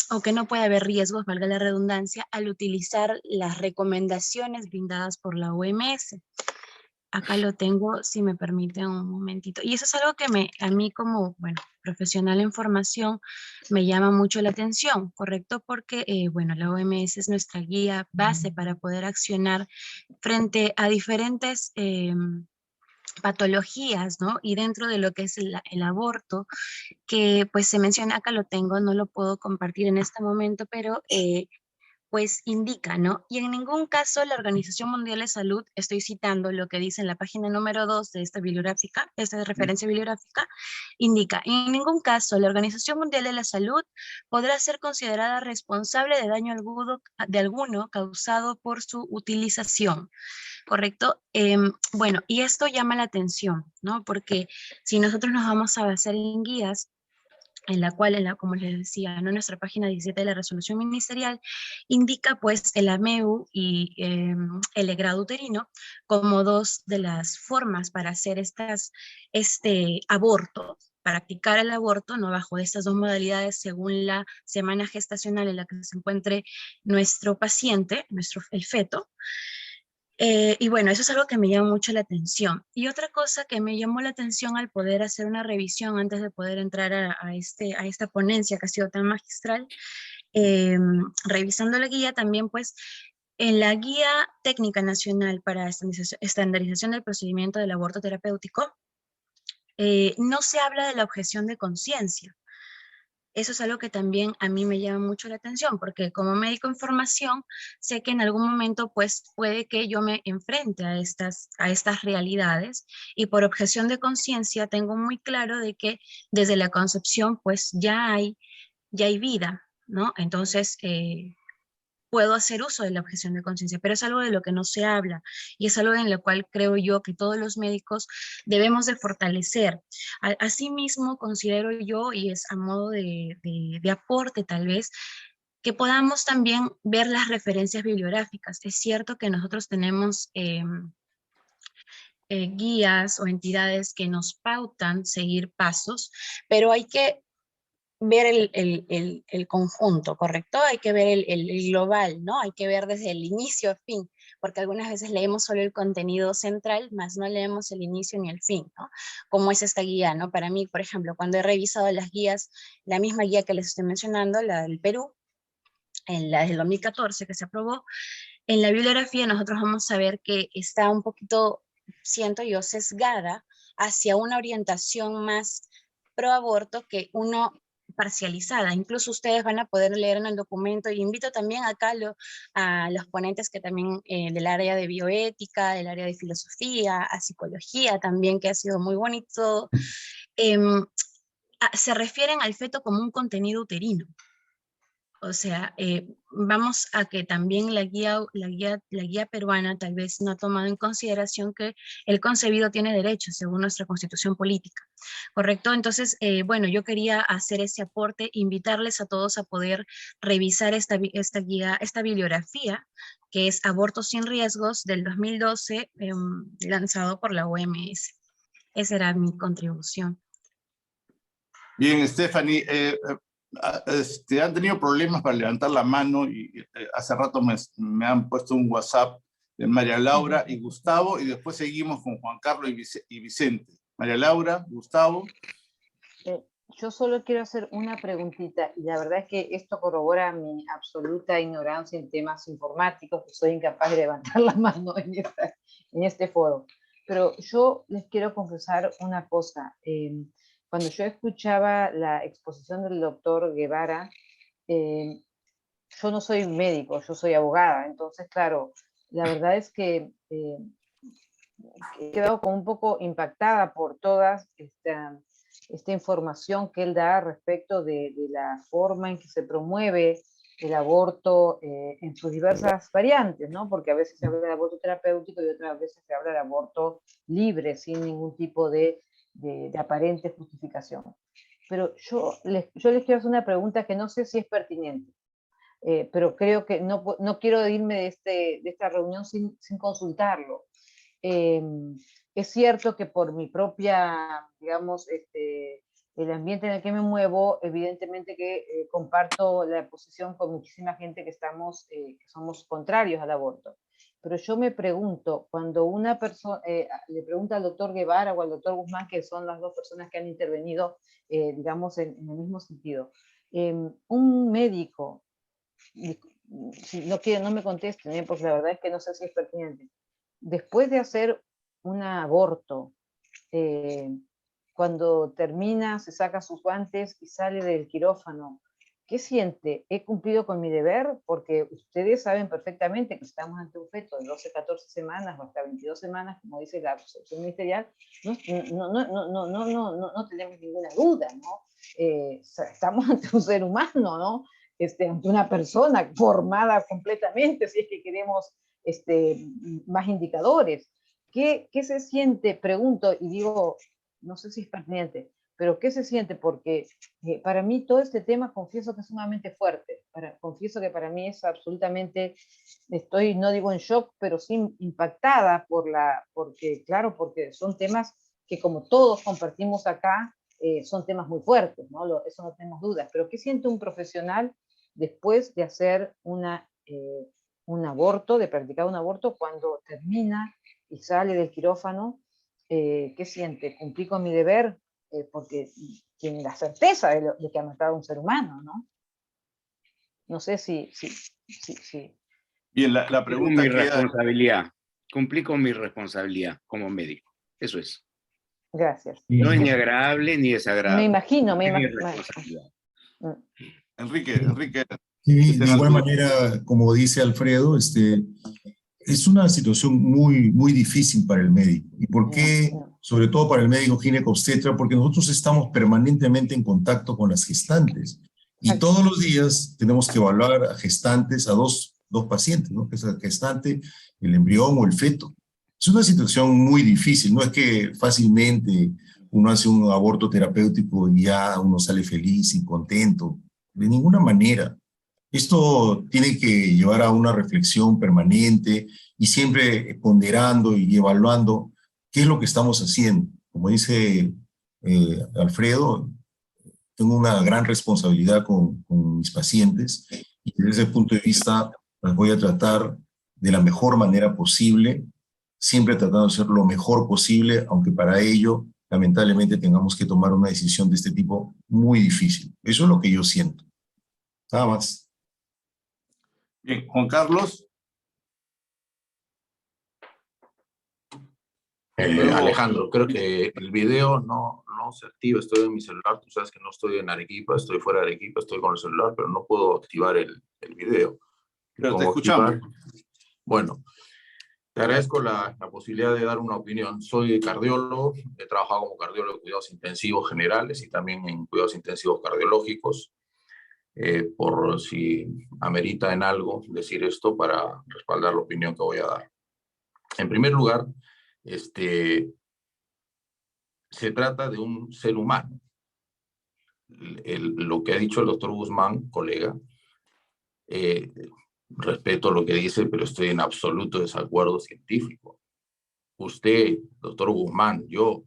o que no puede haber riesgos, valga la redundancia, al utilizar las recomendaciones brindadas por la OMS. Acá lo tengo, si me permiten un momentito. Y eso es algo que a mí como, bueno, profesional en formación me llama mucho la atención, ¿correcto? Porque, bueno, la OMS es nuestra guía base para poder accionar frente a diferentes patologías, ¿no? Y dentro de lo que es el aborto, que pues se menciona, acá lo tengo, no lo puedo compartir en este momento, pero pues indica, ¿no? Y en ningún caso la Organización Mundial de Salud, estoy citando lo que dice en la página número 2 de esta bibliográfica, esta referencia bibliográfica, indica, en ningún caso la Organización Mundial de la Salud podrá ser considerada responsable de daño alguno causado por su utilización, ¿correcto? Bueno, y esto llama la atención, ¿no? Porque si nosotros nos vamos a basar en guías, en la cual, como les decía, ¿no? Nuestra página 17 de la resolución ministerial indica pues el AMEU y el legrado uterino como dos de las formas para hacer este aborto, practicar el aborto, ¿no? Bajo estas dos modalidades según la semana gestacional en la que se encuentre nuestro paciente, el feto. Y bueno, eso es algo que me llama mucho la atención. Y otra cosa que me llamó la atención al poder hacer una revisión antes de poder entrar a esta ponencia que ha sido tan magistral, revisando la guía también, pues, en la Guía Técnica Nacional para Estandarización del Procedimiento del Aborto Terapéutico, no se habla de la objeción de conciencia. Eso es algo que también a mí me llama mucho la atención, porque como médico en formación, sé que en algún momento pues puede que yo me enfrente a estas realidades, y por objeción de conciencia tengo muy claro de que desde la concepción pues ya hay vida, ¿no? Entonces, puedo hacer uso de la objeción de conciencia, pero es algo de lo que no se habla y es algo en lo cual creo yo que todos los médicos debemos de fortalecer. Asimismo, considero yo, y es a modo de aporte tal vez, que podamos también ver las referencias bibliográficas. Es cierto que nosotros tenemos guías o entidades que nos pautan seguir pasos, pero hay que ver el conjunto, ¿correcto? Hay que ver el global, ¿no? Hay que ver desde el inicio a fin, porque algunas veces leemos solo el contenido central, más no leemos el inicio ni el fin, ¿no? Como es esta guía, ¿no? Para mí, por ejemplo, cuando he revisado las guías, la misma guía que les estoy mencionando, la del Perú, en la del 2014 que se aprobó, en la bibliografía nosotros vamos a ver que está un poquito, siento yo, sesgada hacia una orientación más pro aborto que uno parcializada. Incluso ustedes van a poder leer en el documento, y invito también acá a los ponentes que también del área de bioética, del área de filosofía, a psicología también, que ha sido muy bonito, se refieren al feto como un contenido uterino. O sea, vamos a que también la guía peruana tal vez no ha tomado en consideración que el concebido tiene derechos según nuestra constitución política, ¿correcto? Entonces, bueno, yo quería hacer ese aporte, invitarles a todos a poder revisar esta guía, esta bibliografía, que es Abortos sin Riesgos del 2012, lanzado por la OMS. Esa era mi contribución. Bien, Stephanie, han tenido problemas para levantar la mano y hace rato me han puesto un WhatsApp de María Laura y Gustavo, y después seguimos con Juan Carlos y Vicente. María Laura, Gustavo. Yo solo quiero hacer una preguntita, y la verdad es que esto corrobora mi absoluta ignorancia en temas informáticos, que soy incapaz de levantar la mano en este foro. Pero yo les quiero confesar una cosa. Cuando yo escuchaba la exposición del doctor Guevara, yo no soy médico, yo soy abogada. Entonces, claro, la verdad es que he quedado como un poco impactada por toda esta información que él da respecto de la forma en que se promueve el aborto en sus diversas variantes, ¿no? Porque a veces se habla de aborto terapéutico y otras veces se habla de aborto libre, sin ningún tipo de aparente justificación. Pero yo les quiero hacer una pregunta que no sé si es pertinente, pero creo que no quiero irme de esta reunión sin consultarlo. Es cierto que por mi propia, digamos, el ambiente en el que me muevo, evidentemente que comparto la posición con muchísima gente que somos contrarios al aborto. Pero yo me pregunto, cuando una persona, le pregunta al doctor Guevara o al doctor Guzmán, que son las dos personas que han intervenido, digamos, en el mismo sentido, un médico, si no me contesten, porque la verdad es que no sé si es pertinente, después de hacer un aborto, cuando termina, se saca sus guantes y sale del quirófano, ¿qué siente? ¿He cumplido con mi deber? Porque ustedes saben perfectamente que estamos ante un feto de 12, 14 semanas o hasta 22 semanas, como dice la resolución ministerial, no tenemos ninguna duda, ¿no? Estamos ante un ser humano, ¿no? Ante una persona formada completamente, si es que queremos más indicadores. ¿Qué se siente? Pregunto y digo, no sé si es pertinente, pero ¿qué se siente? Porque para mí todo este tema confieso que es sumamente fuerte. Confieso que para mí es absolutamente, estoy, no digo en shock, pero sí impactada porque son temas que como todos compartimos acá, son temas muy fuertes, ¿no? Eso no tenemos dudas. Pero ¿qué siente un profesional después de hacer un aborto, de practicar un aborto, cuando termina y sale del quirófano? ¿Qué siente? ¿Cumplí con mi deber? Porque tiene la certeza de que ha matado a un ser humano, ¿no? No sé si. Bien, la pregunta Cumplí con mi responsabilidad como médico. Eso es. Gracias. No es ni agradable ni desagradable. Me imagino. Enrique. Sí, de igual manera, como dice Alfredo, es una situación muy, muy difícil para el médico. ¿Y por qué? Sobre todo para el médico ginecobstetra, porque nosotros estamos permanentemente en contacto con las gestantes. Y todos los días tenemos que evaluar a gestantes, a dos pacientes, ¿no? Que es la gestante, el embrión o el feto. Es una situación muy difícil. No es que fácilmente uno hace un aborto terapéutico y ya uno sale feliz y contento. De ninguna manera. Esto tiene que llevar a una reflexión permanente y siempre ponderando y evaluando qué es lo que estamos haciendo. Como dice Alfredo, tengo una gran responsabilidad con mis pacientes y desde ese punto de vista las voy a tratar de la mejor manera posible, siempre tratando de hacer lo mejor posible, aunque para ello lamentablemente tengamos que tomar una decisión de este tipo muy difícil. Eso es lo que yo siento. Nada más. Bien, Juan Carlos. Alejandro, creo que el video no se activa. Estoy en mi celular, tú sabes que no estoy en Arequipa, estoy fuera de Arequipa, estoy con el celular, pero no puedo activar el video. Pero te escuchamos. Bueno, te agradezco la posibilidad de dar una opinión. Soy cardiólogo, he trabajado como cardiólogo de cuidados intensivos generales y también en cuidados intensivos cardiológicos. Por si amerita en algo decir esto para respaldar la opinión que voy a dar. En primer lugar, se trata de un ser humano. Lo que ha dicho el doctor Guzmán, colega, respeto lo que dice, pero estoy en absoluto desacuerdo científico. Usted, doctor Guzmán, yo,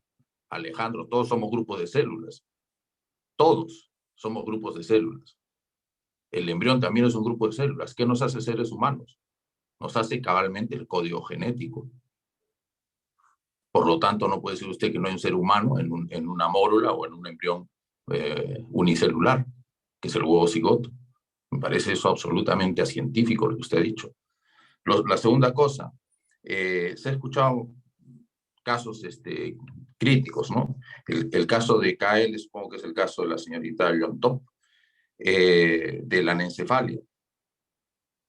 Alejandro, todos somos grupos de células. Todos somos grupos de células. El embrión también es un grupo de células. ¿Qué nos hace seres humanos? Nos hace cabalmente el código genético. Por lo tanto, no puede decir usted que no hay un ser humano en una mórula o en un embrión unicelular, que es el huevo cigoto. Me parece eso absolutamente acientífico lo que usted ha dicho. La segunda cosa, se ha escuchado casos críticos, ¿no? El caso de Kael, supongo que es el caso de la señorita Leontop, de la anencefalia,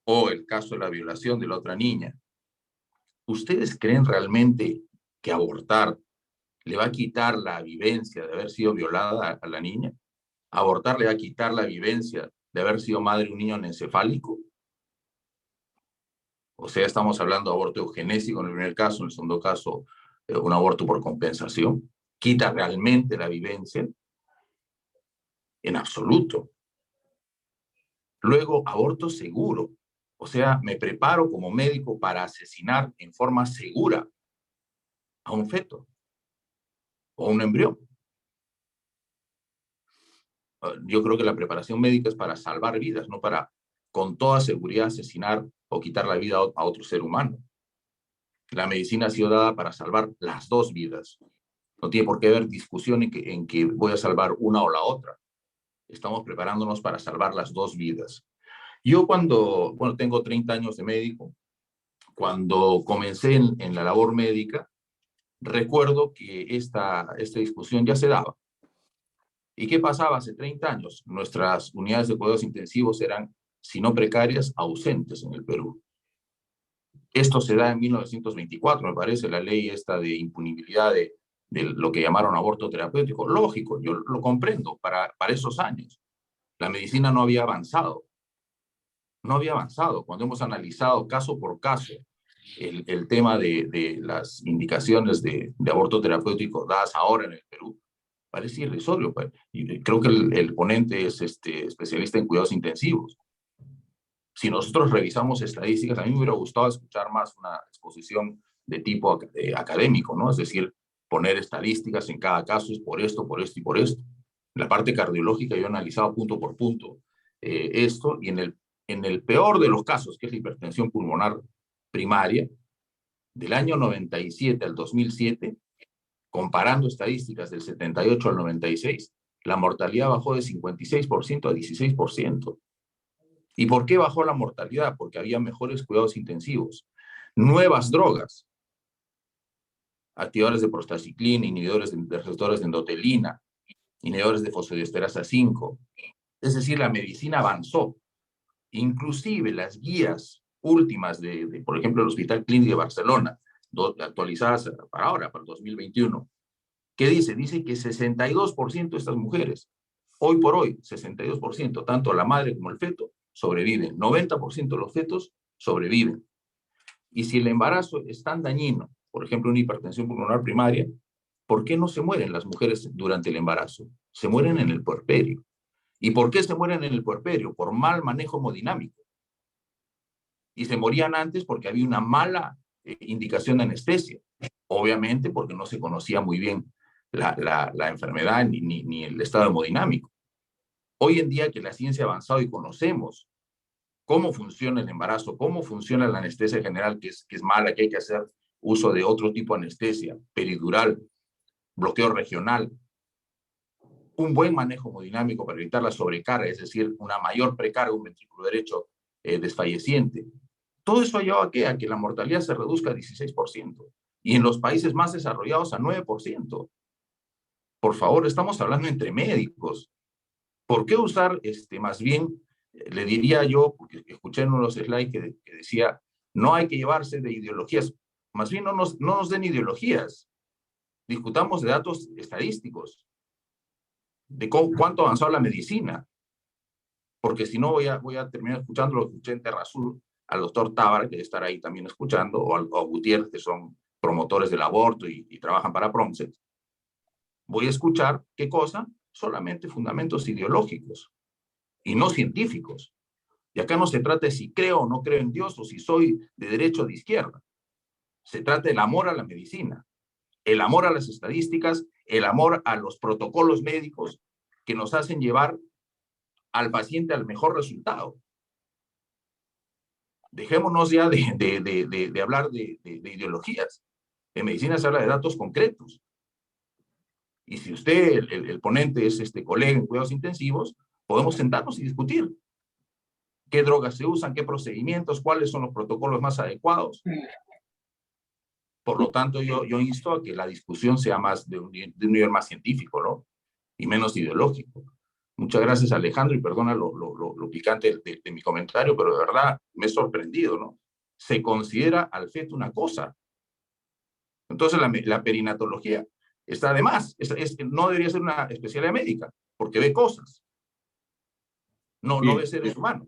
o el caso de la violación de la otra niña. ¿Ustedes creen realmente que abortar le va a quitar la vivencia de haber sido violada a la niña? ¿Abortar le va a quitar la vivencia de haber sido madre de un niño anencefálico? O sea, estamos hablando de aborto eugenésico en el primer caso, en el segundo caso, un aborto por compensación. ¿Quita realmente la vivencia? En absoluto. Luego, aborto seguro. O sea, me preparo como médico para asesinar en forma segura a un feto o un embrión. Yo creo que la preparación médica es para salvar vidas, no para con toda seguridad asesinar o quitar la vida a otro ser humano. La medicina ha sido dada para salvar las dos vidas. No tiene por qué haber discusión en que voy a salvar una o la otra. Estamos preparándonos para salvar las dos vidas. Yo bueno, tengo 30 años de médico. Cuando comencé en la labor médica, recuerdo que esta discusión ya se daba. ¿Y qué pasaba hace 30 años? Nuestras unidades de cuidados intensivos eran, si no precarias, ausentes en el Perú. Esto se da en 1924, me parece, la ley esta de impunibilidad de lo que llamaron aborto terapéutico. Lógico, yo lo comprendo, para esos años. La medicina no había avanzado. No había avanzado. Cuando hemos analizado caso por caso el tema de las indicaciones de aborto terapéutico dadas ahora en el Perú, parece irrisorio. Y creo que el ponente es especialista en cuidados intensivos. Si nosotros revisamos estadísticas, a mí me hubiera gustado escuchar más una exposición de tipo académico, ¿no? Es decir, poner estadísticas en cada caso, es por esto y por esto. En la parte cardiológica yo he analizado punto por punto esto, y en el peor de los casos, que es la hipertensión pulmonar primaria, del año 97 al 2007, comparando estadísticas del 78 al 96, la mortalidad bajó de 56% a 16%. ¿Y por qué bajó la mortalidad? Porque había mejores cuidados intensivos, nuevas drogas, activadores de prostaciclina, inhibidores de receptores de endotelina, inhibidores de fosfodiesterasa 5. Es decir, la medicina avanzó. Inclusive las guías últimas por ejemplo, el Hospital Clínic de Barcelona, actualizadas para ahora, para el 2021, ¿qué dice? Dice que 62% de estas mujeres, hoy por hoy, 62%, tanto la madre como el feto, sobreviven. 90% de los fetos sobreviven. Y si el embarazo es tan dañino, por ejemplo, una hipertensión pulmonar primaria, ¿por qué no se mueren las mujeres durante el embarazo? Se mueren en el puerperio. ¿Y por qué se mueren en el puerperio? Por mal manejo hemodinámico. Y se morían antes porque había una mala indicación de anestesia. Obviamente porque no se conocía muy bien la enfermedad ni el estado hemodinámico. Hoy en día que la ciencia ha avanzado y conocemos cómo funciona el embarazo, cómo funciona la anestesia general, que es mala, que hay que hacer uso de otro tipo de anestesia, peridural, bloqueo regional, un buen manejo hemodinámico para evitar la sobrecarga, es decir, una mayor precarga, un ventrículo derecho desfalleciente. Todo eso ha llevado a que la mortalidad se reduzca a 16%, y en los países más desarrollados a 9%. Por favor, estamos hablando entre médicos. ¿Por qué usar, más bien, le diría yo, porque escuché en uno de los slides que decía, no hay que llevarse de ideologías, más bien no nos den ideologías, discutamos de datos estadísticos, de cuánto ha avanzado la medicina, porque si no voy a terminar escuchando lo que escuché en Terra Azul, al doctor Tábara, que debe estar ahí también escuchando, o a Gutiérrez, que son promotores del aborto y trabajan para PROMSET. Voy a escuchar, ¿qué cosa? Solamente fundamentos ideológicos y no científicos. Y acá no se trata de si creo o no creo en Dios, o si soy de derecha o de izquierda. Se trata del amor a la medicina, el amor a las estadísticas, el amor a los protocolos médicos que nos hacen llevar al paciente al mejor resultado. Dejémonos ya de hablar de ideologías. En medicina se habla de datos concretos. Y si usted, el ponente, es colega en cuidados intensivos, podemos sentarnos y discutir qué drogas se usan, qué procedimientos, cuáles son los protocolos más adecuados. Por lo tanto, yo insto a que la discusión sea más de un nivel más científico, ¿no? Y menos ideológico. Muchas gracias, Alejandro, y perdona lo picante de mi comentario, pero de verdad me he sorprendido, ¿no? Se considera al feto una cosa. Entonces la perinatología está de más. No debería ser una especialidad médica, porque ve cosas. No ve seres humanos.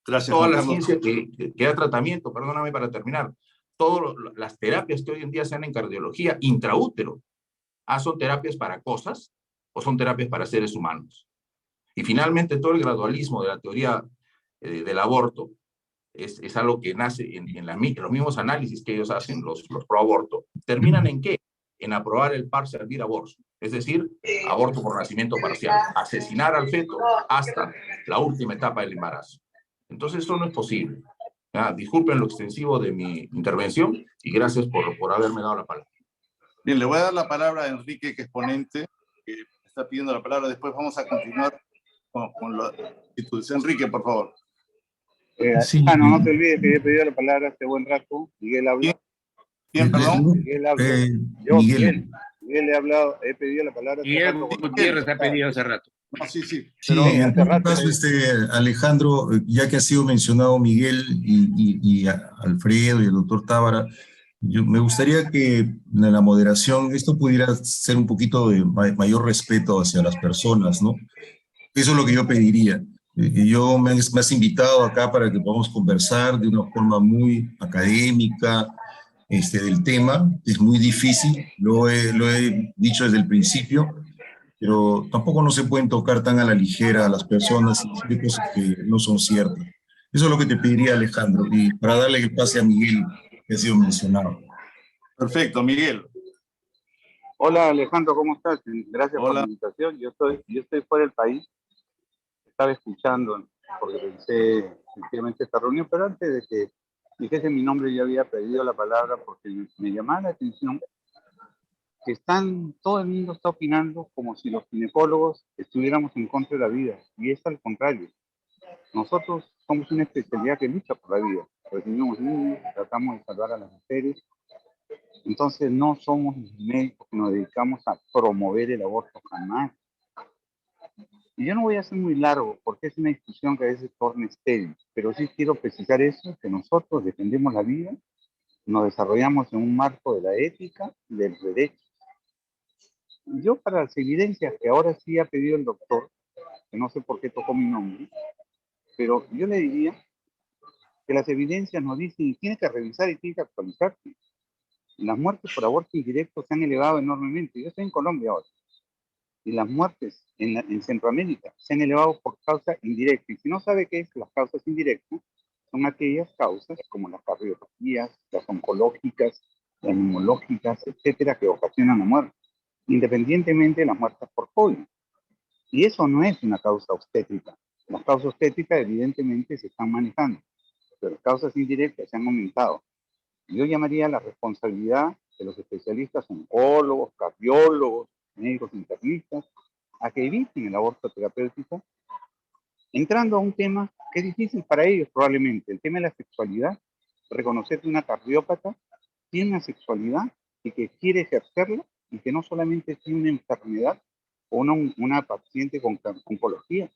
Gracias, Toda Juan la Carlos. ciencia que da tratamiento, perdóname para terminar, todas las terapias que hoy en día se dan en cardiología intraútero, son terapias para cosas o son terapias para seres humanos. Y finalmente todo el gradualismo de la teoría del aborto es algo que nace en los mismos análisis que ellos hacen, los pro aborto. ¿Terminan en qué? En aprobar el partial vir abortion, es decir, aborto por nacimiento parcial, asesinar al feto hasta la última etapa del embarazo. Entonces eso no es posible. Disculpen lo extensivo de mi intervención y gracias por haberme dado la palabra. Bien, le voy a dar la palabra a Enrique, que es ponente, que está pidiendo la palabra. Después vamos a continuar con la actitudes. Enrique, por favor. Sí. No te olvides que he pedido la palabra hace buen rato. Miguel habla. ¿Quién, perdón? Miguel habla. Miguel he hablado, he pedido la palabra hace Miguel rato. Gutiérrez ha pedido hace rato. No, sí. Sí, Pero, en todo caso, Alejandro, ya que ha sido mencionado Miguel y Alfredo y el doctor Tábara, me gustaría que en la moderación esto pudiera ser un poquito de mayor respeto hacia las personas, ¿no? Eso es lo que yo pediría. Me has invitado acá para que podamos conversar de una forma muy académica del tema. Es muy difícil, lo he dicho desde el principio, pero tampoco no se pueden tocar tan a la ligera a las personas y decir cosas que no son ciertas. Eso es lo que te pediría, Alejandro, y para darle el pase a Miguel, que ha sido mencionado. Perfecto, Miguel. Hola Alejandro, ¿cómo estás? Gracias por Hola. la invitación. Yo estoy fuera del país. Estaba escuchando porque pensé efectivamente esta reunión, pero antes de que dijese mi nombre yo había pedido la palabra porque me llamaba la atención que todo el mundo está opinando como si los ginecólogos estuviéramos en contra de la vida, y es al contrario. Nosotros somos una especialidad que lucha por la vida. Recibimos niños, tratamos de salvar a las mujeres. Entonces no somos médicos que nos dedicamos a promover el aborto, jamás. Y yo no voy a ser muy largo porque es una discusión que a veces torna estéril, pero sí quiero precisar eso, que nosotros defendemos la vida, nos desarrollamos en un marco de la ética y del derecho. Yo, para las evidencias que ahora sí ha pedido el doctor, que no sé por qué tocó mi nombre, pero yo le diría que las evidencias nos dicen y tiene que revisar y tiene que actualizarse. Las muertes por aborto indirecto se han elevado enormemente. Yo estoy en Colombia ahora. Y las muertes en Centroamérica se han elevado por causa indirecta. Y si no sabe qué es las causas indirectas, son aquellas causas como las cardiopatías, las oncológicas, las neumológicas, etcétera, que ocasionan la muerte, independientemente de las muertes por COVID. Y eso no es una causa obstétrica. Las causas obstétricas evidentemente se están manejando, pero las causas indirectas se han aumentado. Yo llamaría la responsabilidad de los especialistas oncólogos, cardiólogos, médicos internistas, a que eviten el aborto terapéutico, entrando a un tema que es difícil para ellos probablemente, el tema de la sexualidad, reconocer que una cardiópata tiene una sexualidad y que quiere ejercerla y que no solamente tiene una enfermedad o una paciente con oncología,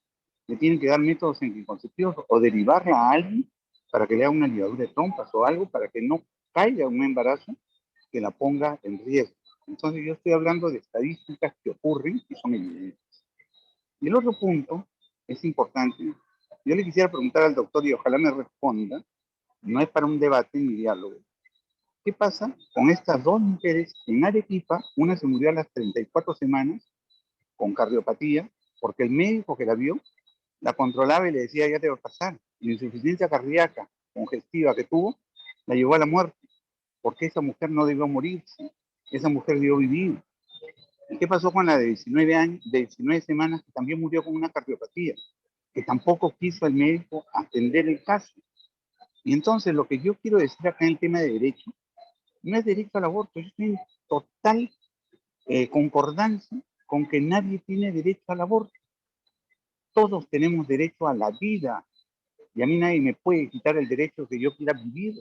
le tienen que dar métodos anticonceptivos o derivarla a alguien para que le haga una ligadura de trompas o algo para que no caiga un embarazo que la ponga en riesgo. Entonces yo estoy hablando de estadísticas que ocurren y son evidentes. Y el otro punto es importante. Yo le quisiera preguntar al doctor y ojalá me responda, no es para un debate ni diálogo. ¿Qué pasa con estas dos mujeres en Arequipa? Una se murió a las 34 semanas con cardiopatía porque el médico que la vio la controlaba y le decía ya te va a pasar. La insuficiencia cardíaca congestiva que tuvo la llevó a la muerte porque esa mujer no debió morirse. Esa mujer debió vivir. ¿Y qué pasó con la de 19 semanas que también murió con una cardiopatía? Que tampoco quiso el médico atender el caso. Y entonces lo que yo quiero decir acá en el tema de derecho, no es derecho al aborto, yo estoy en total concordancia con que nadie tiene derecho al aborto. Todos tenemos derecho a la vida y a mí nadie me puede quitar el derecho que yo quiera vivir.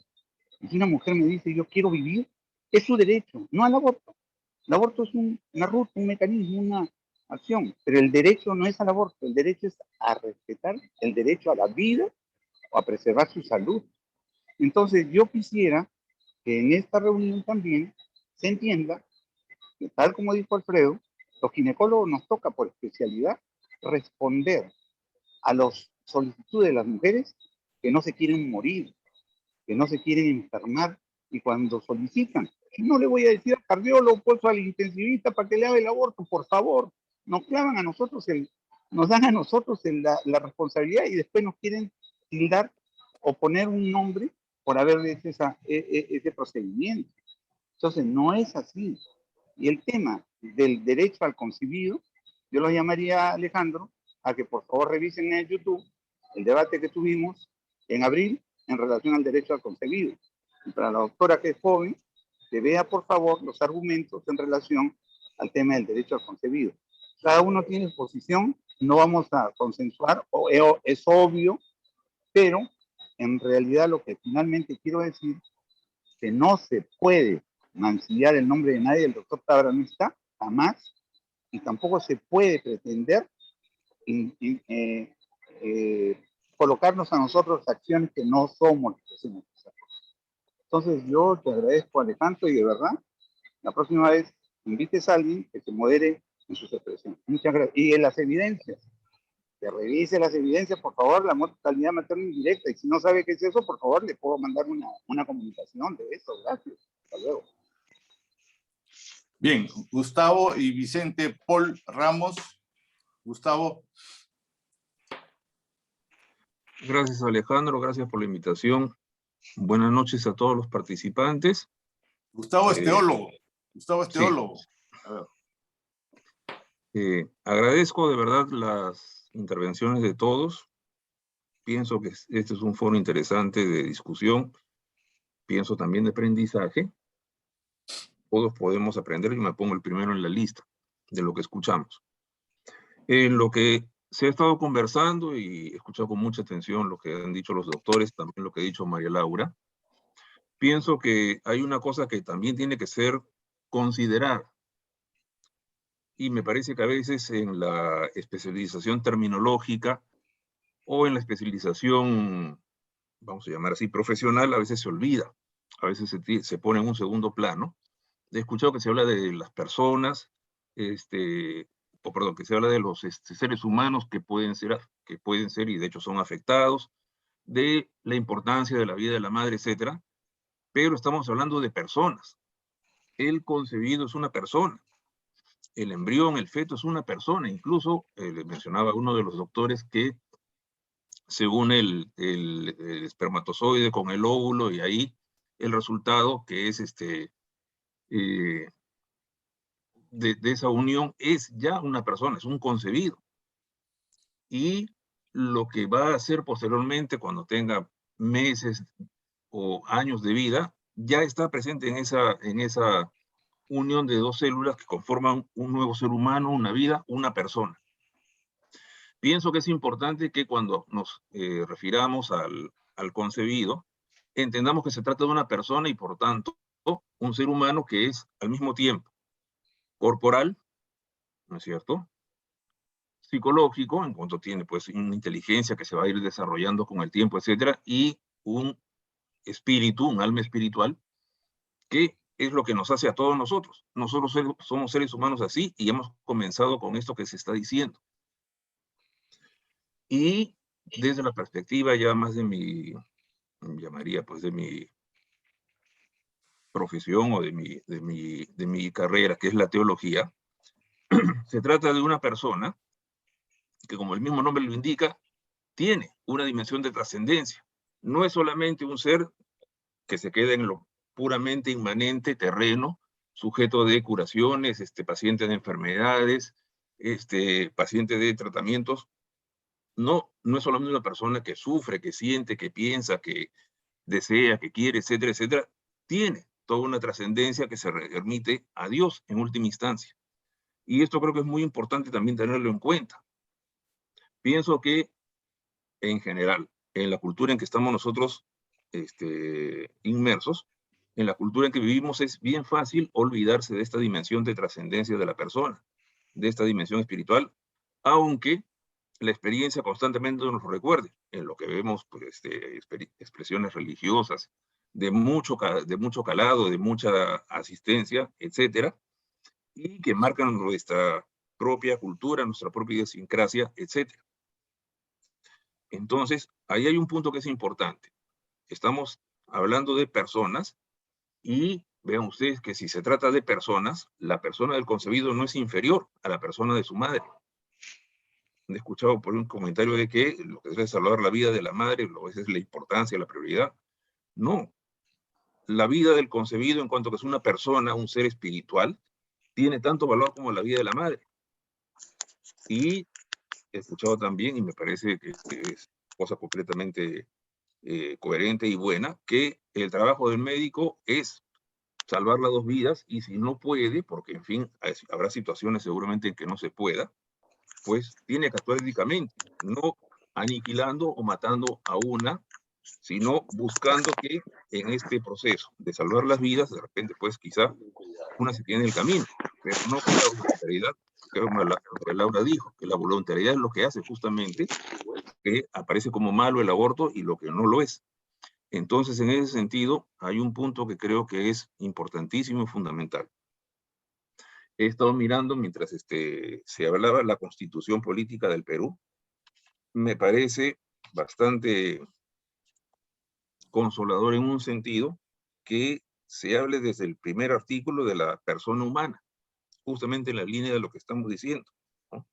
Y si una mujer me dice yo quiero vivir, es su derecho, no al aborto. El aborto es una ruta, un mecanismo, una acción, pero el derecho no es al aborto, el derecho es a respetar el derecho a la vida o a preservar su salud. Entonces yo quisiera que en esta reunión también se entienda que, tal como dijo Alfredo, los ginecólogos nos toca por especialidad responder a las solicitudes de las mujeres que no se quieren morir, que no se quieren enfermar, y cuando solicitan, no le voy a decir al cardiólogo, pues al intensivista para que le haga el aborto, por favor, nos clavan a nosotros, nos dan a nosotros la responsabilidad y después nos quieren tildar o poner un nombre por haber hecho ese procedimiento. Entonces, no es así. Y el tema del derecho al concebido, yo lo llamaría, Alejandro, a que por favor revisen en YouTube el debate que tuvimos en abril en relación al derecho al concebido. Y para la doctora que es joven, que vea por favor los argumentos en relación al tema del derecho al concebido. Cada uno tiene posición, no vamos a consensuar, es obvio, pero en realidad lo que finalmente quiero decir es que no se puede mancillar el nombre de nadie. El doctor Tabra no está, jamás, y tampoco se puede pretender colocarnos a nosotros acciones que no somos las que hacemos. Entonces yo te agradezco, Alejandro, y de verdad, la próxima vez invites a alguien que se modere en sus expresiones. Muchas gracias. Y en las evidencias, que revise las evidencias, por favor, la mortalidad materna indirecta, y si no sabe qué es eso, por favor, le puedo mandar una comunicación de eso. Gracias. Hasta luego. Bien, Gustavo y Vicente Paul Ramos. Gustavo. Gracias, Alejandro, gracias por la invitación. Buenas noches a todos los participantes. Gustavo es teólogo. Gustavo es teólogo. Sí. Agradezco de verdad las intervenciones de todos. Pienso que este es un foro interesante de discusión. Pienso también de aprendizaje. Todos podemos aprender, yo me pongo el primero en la lista de lo que escuchamos. En lo que se ha estado conversando y he escuchado con mucha atención lo que han dicho los doctores, también lo que ha dicho María Laura, pienso que hay una cosa que también tiene que ser considerada. Y me parece que a veces en la especialización terminológica o en la especialización, vamos a llamar así, profesional, a veces se olvida, a veces se pone en un segundo plano. He escuchado que se habla de las personas, que se habla de los seres humanos que pueden ser y de hecho son afectados, de la importancia de la vida de la madre, etcétera, pero estamos hablando de personas. El concebido es una persona. El embrión, el feto es una persona. Incluso le mencionaba uno de los doctores que se une el espermatozoide con el óvulo y ahí el resultado que es de esa unión es ya una persona, es un concebido. Y lo que va a hacer posteriormente cuando tenga meses o años de vida, ya está presente en esa unión de dos células que conforman un nuevo ser humano, una vida, una persona. Pienso que es importante que cuando nos refiramos al concebido, entendamos que se trata de una persona y por tanto un ser humano que es al mismo tiempo corporal, ¿no es cierto?, psicológico, en cuanto tiene pues una inteligencia que se va a ir desarrollando con el tiempo, etcétera, y un espíritu, un alma espiritual, que es lo que nos hace a todos nosotros. Nosotros somos seres humanos así y hemos comenzado con esto que se está diciendo. Y desde la perspectiva ya más de mi, llamaría pues de mi profesión o de mi carrera, que es la teología, se trata de una persona que, como el mismo nombre lo indica, tiene una dimensión de trascendencia. No es solamente un ser que se queda en lo puramente inmanente, terreno, sujeto de curaciones, paciente de enfermedades, paciente de tratamientos. No es solamente una persona que sufre, que siente, que piensa, que desea, que quiere, etcétera, etcétera. Tiene toda una trascendencia que se remite a Dios en última instancia. Y esto creo que es muy importante también tenerlo en cuenta. Pienso que, en general, en la cultura en que estamos nosotros inmersos, en la cultura en que vivimos, es bien fácil olvidarse de esta dimensión de trascendencia de la persona, de esta dimensión espiritual, aunque la experiencia constantemente nos lo recuerde, en lo que vemos pues, expresiones religiosas, de mucho calado, de mucha asistencia, etcétera, y que marcan nuestra propia cultura, nuestra propia idiosincrasia, etcétera. Entonces, ahí hay un punto que es importante. Estamos hablando de personas y vean ustedes que si se trata de personas, la persona del concebido no es inferior a la persona de su madre. He escuchado por un comentario de que lo que debe salvar la vida de la madre, esa es la importancia, la prioridad. No. La vida del concebido, en cuanto que es una persona, un ser espiritual, tiene tanto valor como la vida de la madre. Y he escuchado también, y me parece que es cosa completamente coherente y buena, que el trabajo del médico es salvar las dos vidas, y si no puede, porque en fin, habrá situaciones seguramente en que no se pueda, pues tiene que actuar éticamente, no aniquilando o matando a una, sino buscando que en este proceso de salvar las vidas, de repente, pues quizá una se tiene el camino, pero no con la voluntariedad, que Laura dijo, que la voluntariedad es lo que hace justamente que aparece como malo el aborto y lo que no lo es. Entonces, en ese sentido, hay un punto que creo que es importantísimo y fundamental. He estado mirando mientras se hablaba de la constitución política del Perú. Me parece bastante consolador en un sentido que se hable desde el primer artículo de la persona humana, justamente en la línea de lo que estamos diciendo, ¿no?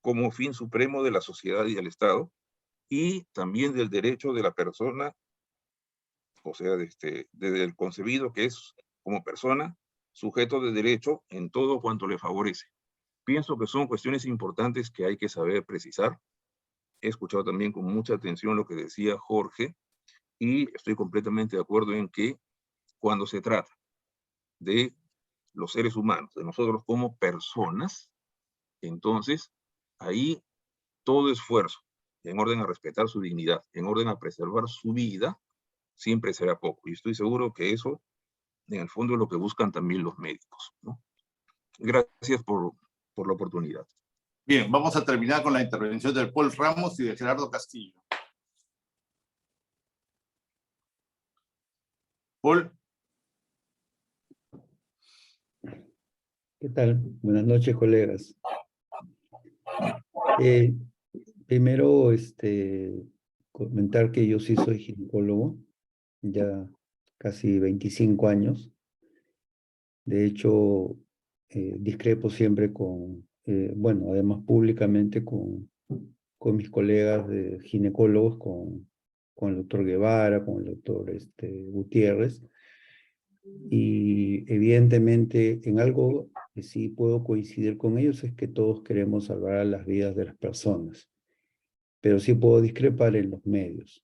Como fin supremo de la sociedad y del Estado, y también del derecho de la persona, o sea, desde el concebido que es como persona, sujeto de derecho en todo cuanto le favorece. Pienso que son cuestiones importantes que hay que saber precisar. He escuchado también con mucha atención lo que decía Jorge, y estoy completamente de acuerdo en que cuando se trata de los seres humanos, de nosotros como personas, entonces ahí todo esfuerzo en orden a respetar su dignidad, en orden a preservar su vida, siempre será poco. Y estoy seguro que eso, en el fondo, es lo que buscan también los médicos, ¿no? Gracias por la oportunidad. Bien, vamos a terminar con la intervención del Paul Ramos y de Gerardo Castillo. Paul. ¿Qué tal? Buenas noches, colegas. Primero, comentar que yo sí soy ginecólogo, ya casi 25 años. De hecho, discrepo siempre bueno, además públicamente con mis colegas de ginecólogos, con el doctor Guevara, con el doctor Gutiérrez. Y evidentemente en algo que sí puedo coincidir con ellos es que todos queremos salvar las vidas de las personas, pero sí puedo discrepar en los medios.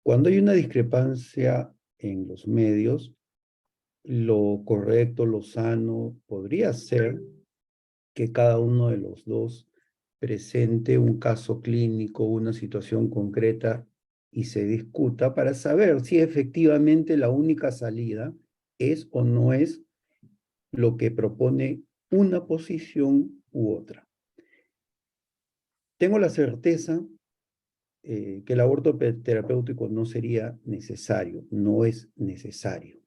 Cuando hay una discrepancia en los medios, lo correcto, lo sano, podría ser que cada uno de los dos presente un caso clínico, una situación concreta y se discuta para saber si efectivamente la única salida es o no es lo que propone una posición u otra. Tengo la certeza que el aborto terapéutico no sería necesario, no es necesario.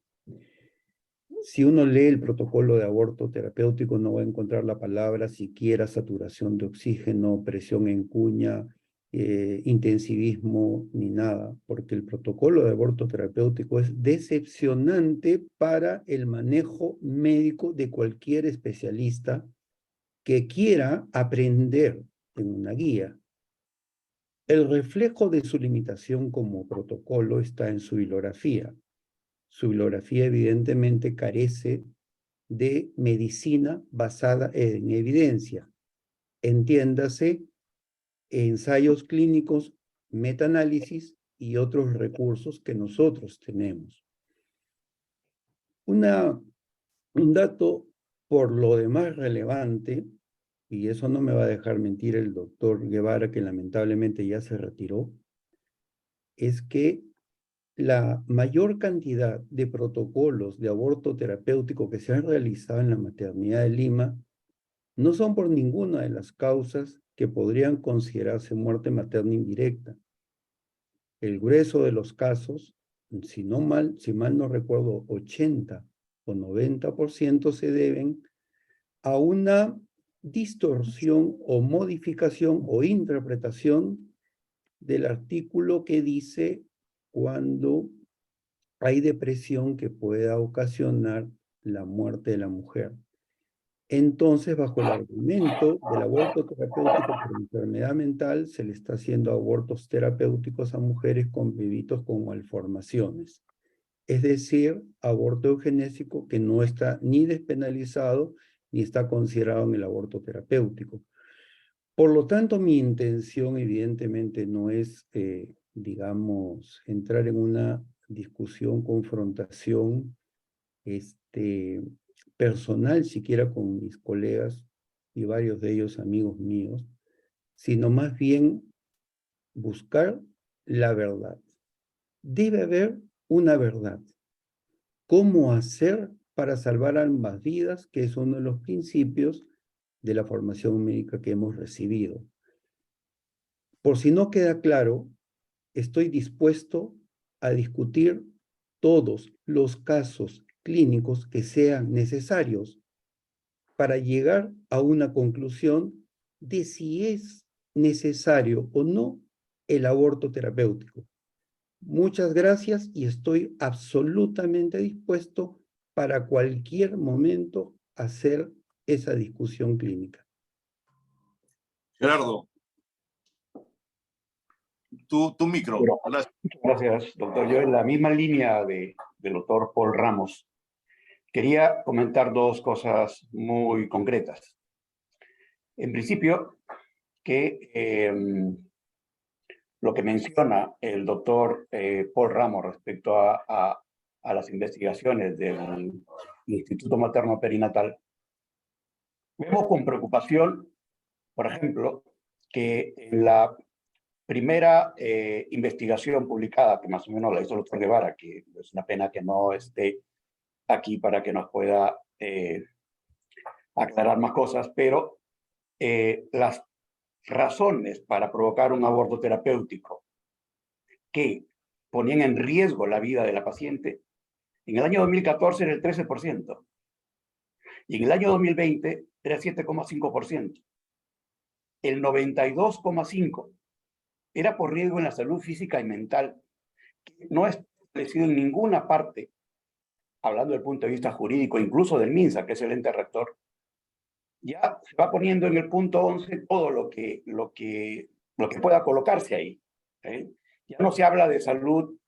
Si uno lee el protocolo de aborto terapéutico, no va a encontrar la palabra siquiera saturación de oxígeno, presión en cuña, intensivismo, ni nada, porque el protocolo de aborto terapéutico es decepcionante para el manejo médico de cualquier especialista que quiera aprender en una guía. El reflejo de su limitación como protocolo está en su bibliografía. Su bibliografía evidentemente carece de medicina basada en evidencia. Entiéndase, ensayos clínicos, metaanálisis y otros recursos que nosotros tenemos. Un dato por lo demás relevante, y eso no me va a dejar mentir el doctor Guevara, que lamentablemente ya se retiró, es que la mayor cantidad de protocolos de aborto terapéutico que se han realizado en la maternidad de Lima no son por ninguna de las causas que podrían considerarse muerte materna indirecta. El grueso de los casos si mal no recuerdo, 80 o 90% se deben a una distorsión o modificación o interpretación del artículo que dice cuando hay depresión que pueda ocasionar la muerte de la mujer. Entonces, bajo el argumento del aborto terapéutico por enfermedad mental, se le está haciendo abortos terapéuticos a mujeres con bebitos con malformaciones. Es decir, aborto eugenésico que no está ni despenalizado ni está considerado en el aborto terapéutico. Por lo tanto, mi intención evidentemente no es, digamos, entrar en una discusión, confrontación, personal siquiera con mis colegas y varios de ellos amigos míos, sino más bien buscar la verdad. Debe haber una verdad. ¿Cómo hacer para salvar ambas vidas? Que es uno de los principios de la formación médica que hemos recibido. Por si no queda claro, estoy dispuesto a discutir todos los casos clínicos que sean necesarios para llegar a una conclusión de si es necesario o no el aborto terapéutico. Muchas gracias y estoy absolutamente dispuesto para cualquier momento hacer esa discusión clínica. Gerardo, tu micro. Gracias, doctor. Yo en la misma línea del doctor Paul Ramos, quería comentar dos cosas muy concretas. En principio, que lo que menciona el doctor Paul Ramos respecto a las investigaciones del Instituto Materno Perinatal, vemos con preocupación, por ejemplo, que en la primera investigación publicada, que más o menos la hizo el doctor Guevara, que es una pena que no esté aquí para que nos pueda aclarar más cosas, pero las razones para provocar un aborto terapéutico que ponían en riesgo la vida de la paciente, en el año 2014 era el 13%, y en el año 2020 era el 7,5%. El 92,5% era por riesgo en la salud física y mental, que no es establecido en ninguna parte, hablando del punto de vista jurídico, incluso del MINSA, que es el ente rector. Ya se va poniendo en el punto 11 todo lo que pueda colocarse ahí. Ya no se habla de salud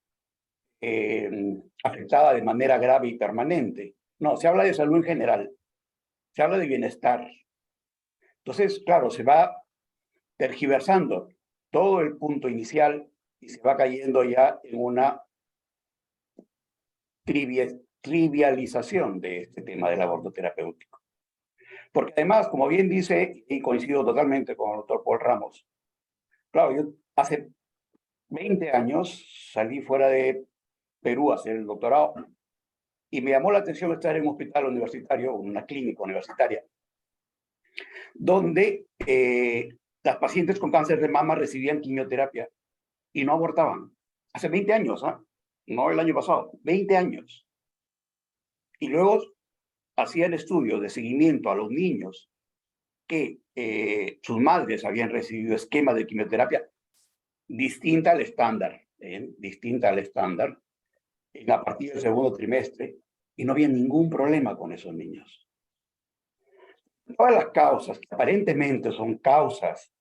afectada de manera grave y permanente. No, se habla de salud en general. Se habla de bienestar. Entonces, claro, se va tergiversando todo el punto inicial y se va cayendo ya en una trivialización de este tema del aborto terapéutico. Porque además, como bien dice, y coincido totalmente con el doctor Paul Ramos, claro, yo hace 20 años salí fuera de Perú a hacer el doctorado y me llamó la atención estar en un hospital universitario, una clínica universitaria, donde las pacientes con cáncer de mama recibían quimioterapia y no abortaban. Hace 20 años, no el año pasado, 20 años. Y luego hacían estudios de seguimiento a los niños que sus madres habían recibido esquemas de quimioterapia distinta al estándar, a partir del segundo trimestre, y no había ningún problema con esos niños. Todas las causas, que aparentemente son causas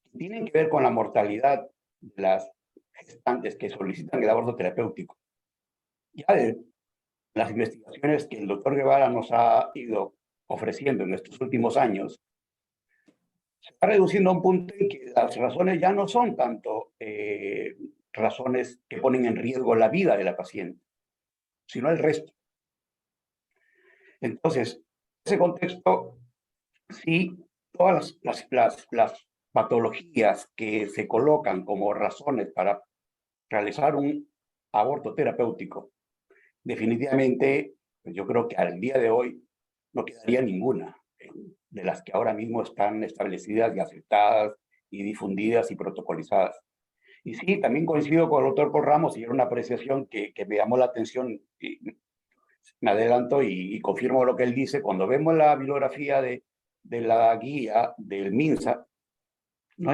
que tienen que ver con la mortalidad de las gestantes que solicitan el aborto terapéutico, ya de las investigaciones que el doctor Guevara nos ha ido ofreciendo en estos últimos años, se está reduciendo a un punto en que las razones ya no son tanto razones que ponen en riesgo la vida de la paciente, sino el resto. Entonces, en ese contexto, sí, todas las patologías que se colocan como razones para realizar un aborto terapéutico, definitivamente, yo creo que al día de hoy no quedaría ninguna de las que ahora mismo están establecidas y aceptadas y difundidas y protocolizadas. Y sí, también coincido con el doctor Paul Ramos y era una apreciación que me llamó la atención. Y me adelanto y confirmo lo que él dice. Cuando vemos la bibliografía de la guía del MINSA, no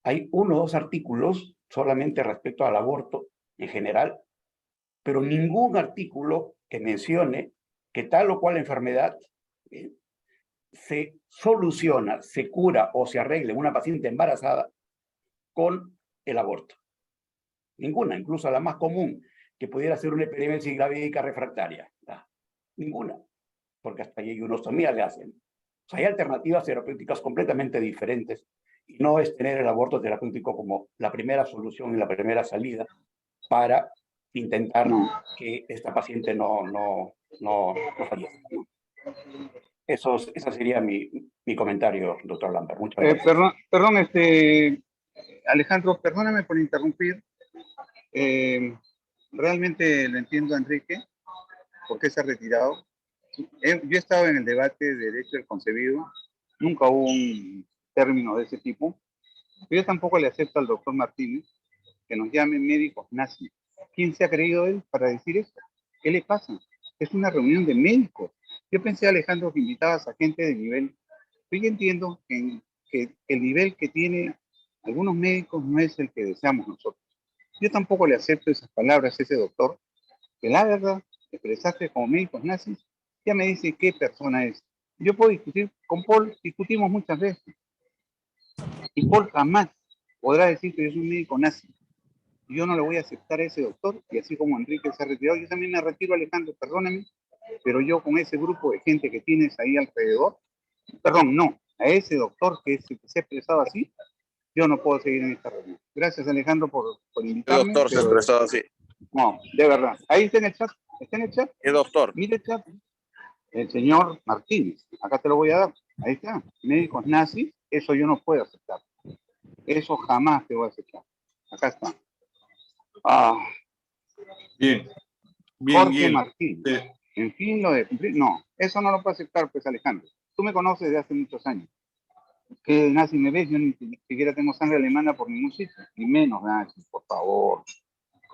hay 1 o 2 artículos solamente respecto al aborto en general, pero ningún artículo que mencione que tal o cual enfermedad se soluciona, se cura o se arregla en una paciente embarazada con el aborto. Ninguna, incluso la más común, que pudiera ser una epiremesis gravídica refractaria. Ninguna, porque hasta yeyunostomía le hacen. O sea, hay alternativas terapéuticas completamente diferentes y no es tener el aborto terapéutico como la primera solución y la primera salida para intentar que esta paciente no fallezca. Ese sería mi comentario, doctor Lambert. Muchas gracias. Perdón, Alejandro, perdóname por interrumpir. Realmente lo entiendo a Enrique, por qué se ha retirado. Yo he estado en el debate de derecho del concebido, nunca hubo un término de ese tipo. Yo tampoco le acepto al doctor Martínez que nos llamen médicos nazis. ¿Quién se ha creído él para decir esto? ¿Qué le pasa? Es una reunión de médicos. Yo pensé, Alejandro, que invitabas a gente de nivel. Yo entiendo que el nivel que tiene algunos médicos no es el que deseamos nosotros. Yo tampoco le acepto esas palabras a ese doctor, que la verdad, expresaste como médicos nazis, ya me dice qué persona es. Yo puedo discutir con Paul, discutimos muchas veces. Y Paul jamás podrá decir que yo soy un médico nazi. Yo no le voy a aceptar a ese doctor, y así como Enrique se ha retirado, yo también me retiro, Alejandro, perdóname, pero yo con ese grupo de gente que tienes ahí alrededor, perdón, no, a ese doctor que se ha expresado así, yo no puedo seguir en esta reunión. Gracias, Alejandro, por invitarme. ¿Qué doctor se ha expresado así? No, de verdad. Ahí está en el chat. ¿Está en el chat? ¿Qué doctor? Mire el chat. El señor Martínez. Acá te lo voy a dar. Ahí está. Médicos nazis, eso yo no puedo aceptar. Eso jamás te voy a aceptar. Acá está. Bien. Jorge Martínez. En fin, lo de cumplir. No, eso no lo puedo aceptar, pues, Alejandro. Tú me conoces de hace muchos años. ¿Qué nazi me ves? Yo ni siquiera tengo sangre alemana por ningún sitio. Ni menos nazi, por favor.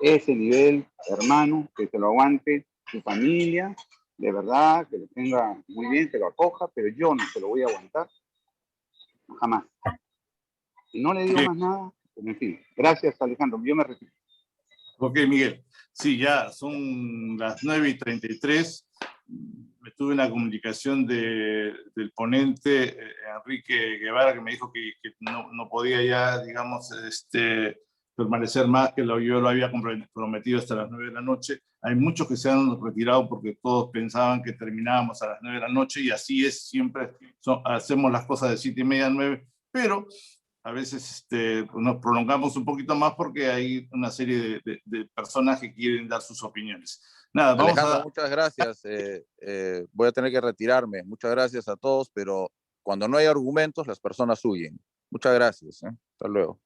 Ese nivel, hermano, que te lo aguante su familia, de verdad, que lo tenga muy bien, que lo acoja, pero yo no se lo voy a aguantar. Jamás. Si no le digo más nada, pues en fin. Gracias, Alejandro. Yo me retiro. Ok, Miguel. Sí, ya son las 9:33. Tuve una comunicación del ponente, Enrique Guevara, que me dijo que no podía ya, digamos, permanecer más, que yo lo había comprometido hasta las 9 de la noche. Hay muchos que se han retirado porque todos pensaban que terminábamos a las 9 de la noche, y así es, siempre hacemos las cosas de 7:30 a 9, pero a veces nos prolongamos un poquito más porque hay una serie de personas que quieren dar sus opiniones. Nada, vamos Alejandro, muchas gracias. Voy a tener que retirarme. Muchas gracias a todos, pero cuando no hay argumentos, las personas huyen. Muchas gracias. Hasta luego.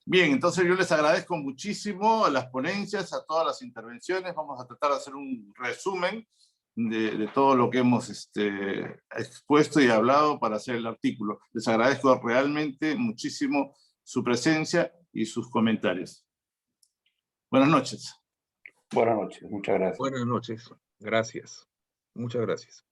Bien, entonces yo les agradezco muchísimo a las ponencias, a todas las intervenciones. Vamos a tratar de hacer un resumen de todo lo que hemos expuesto y hablado para hacer el artículo. Les agradezco realmente muchísimo su presencia y sus comentarios. Buenas noches. Buenas noches, muchas gracias. Buenas noches, gracias. Muchas gracias.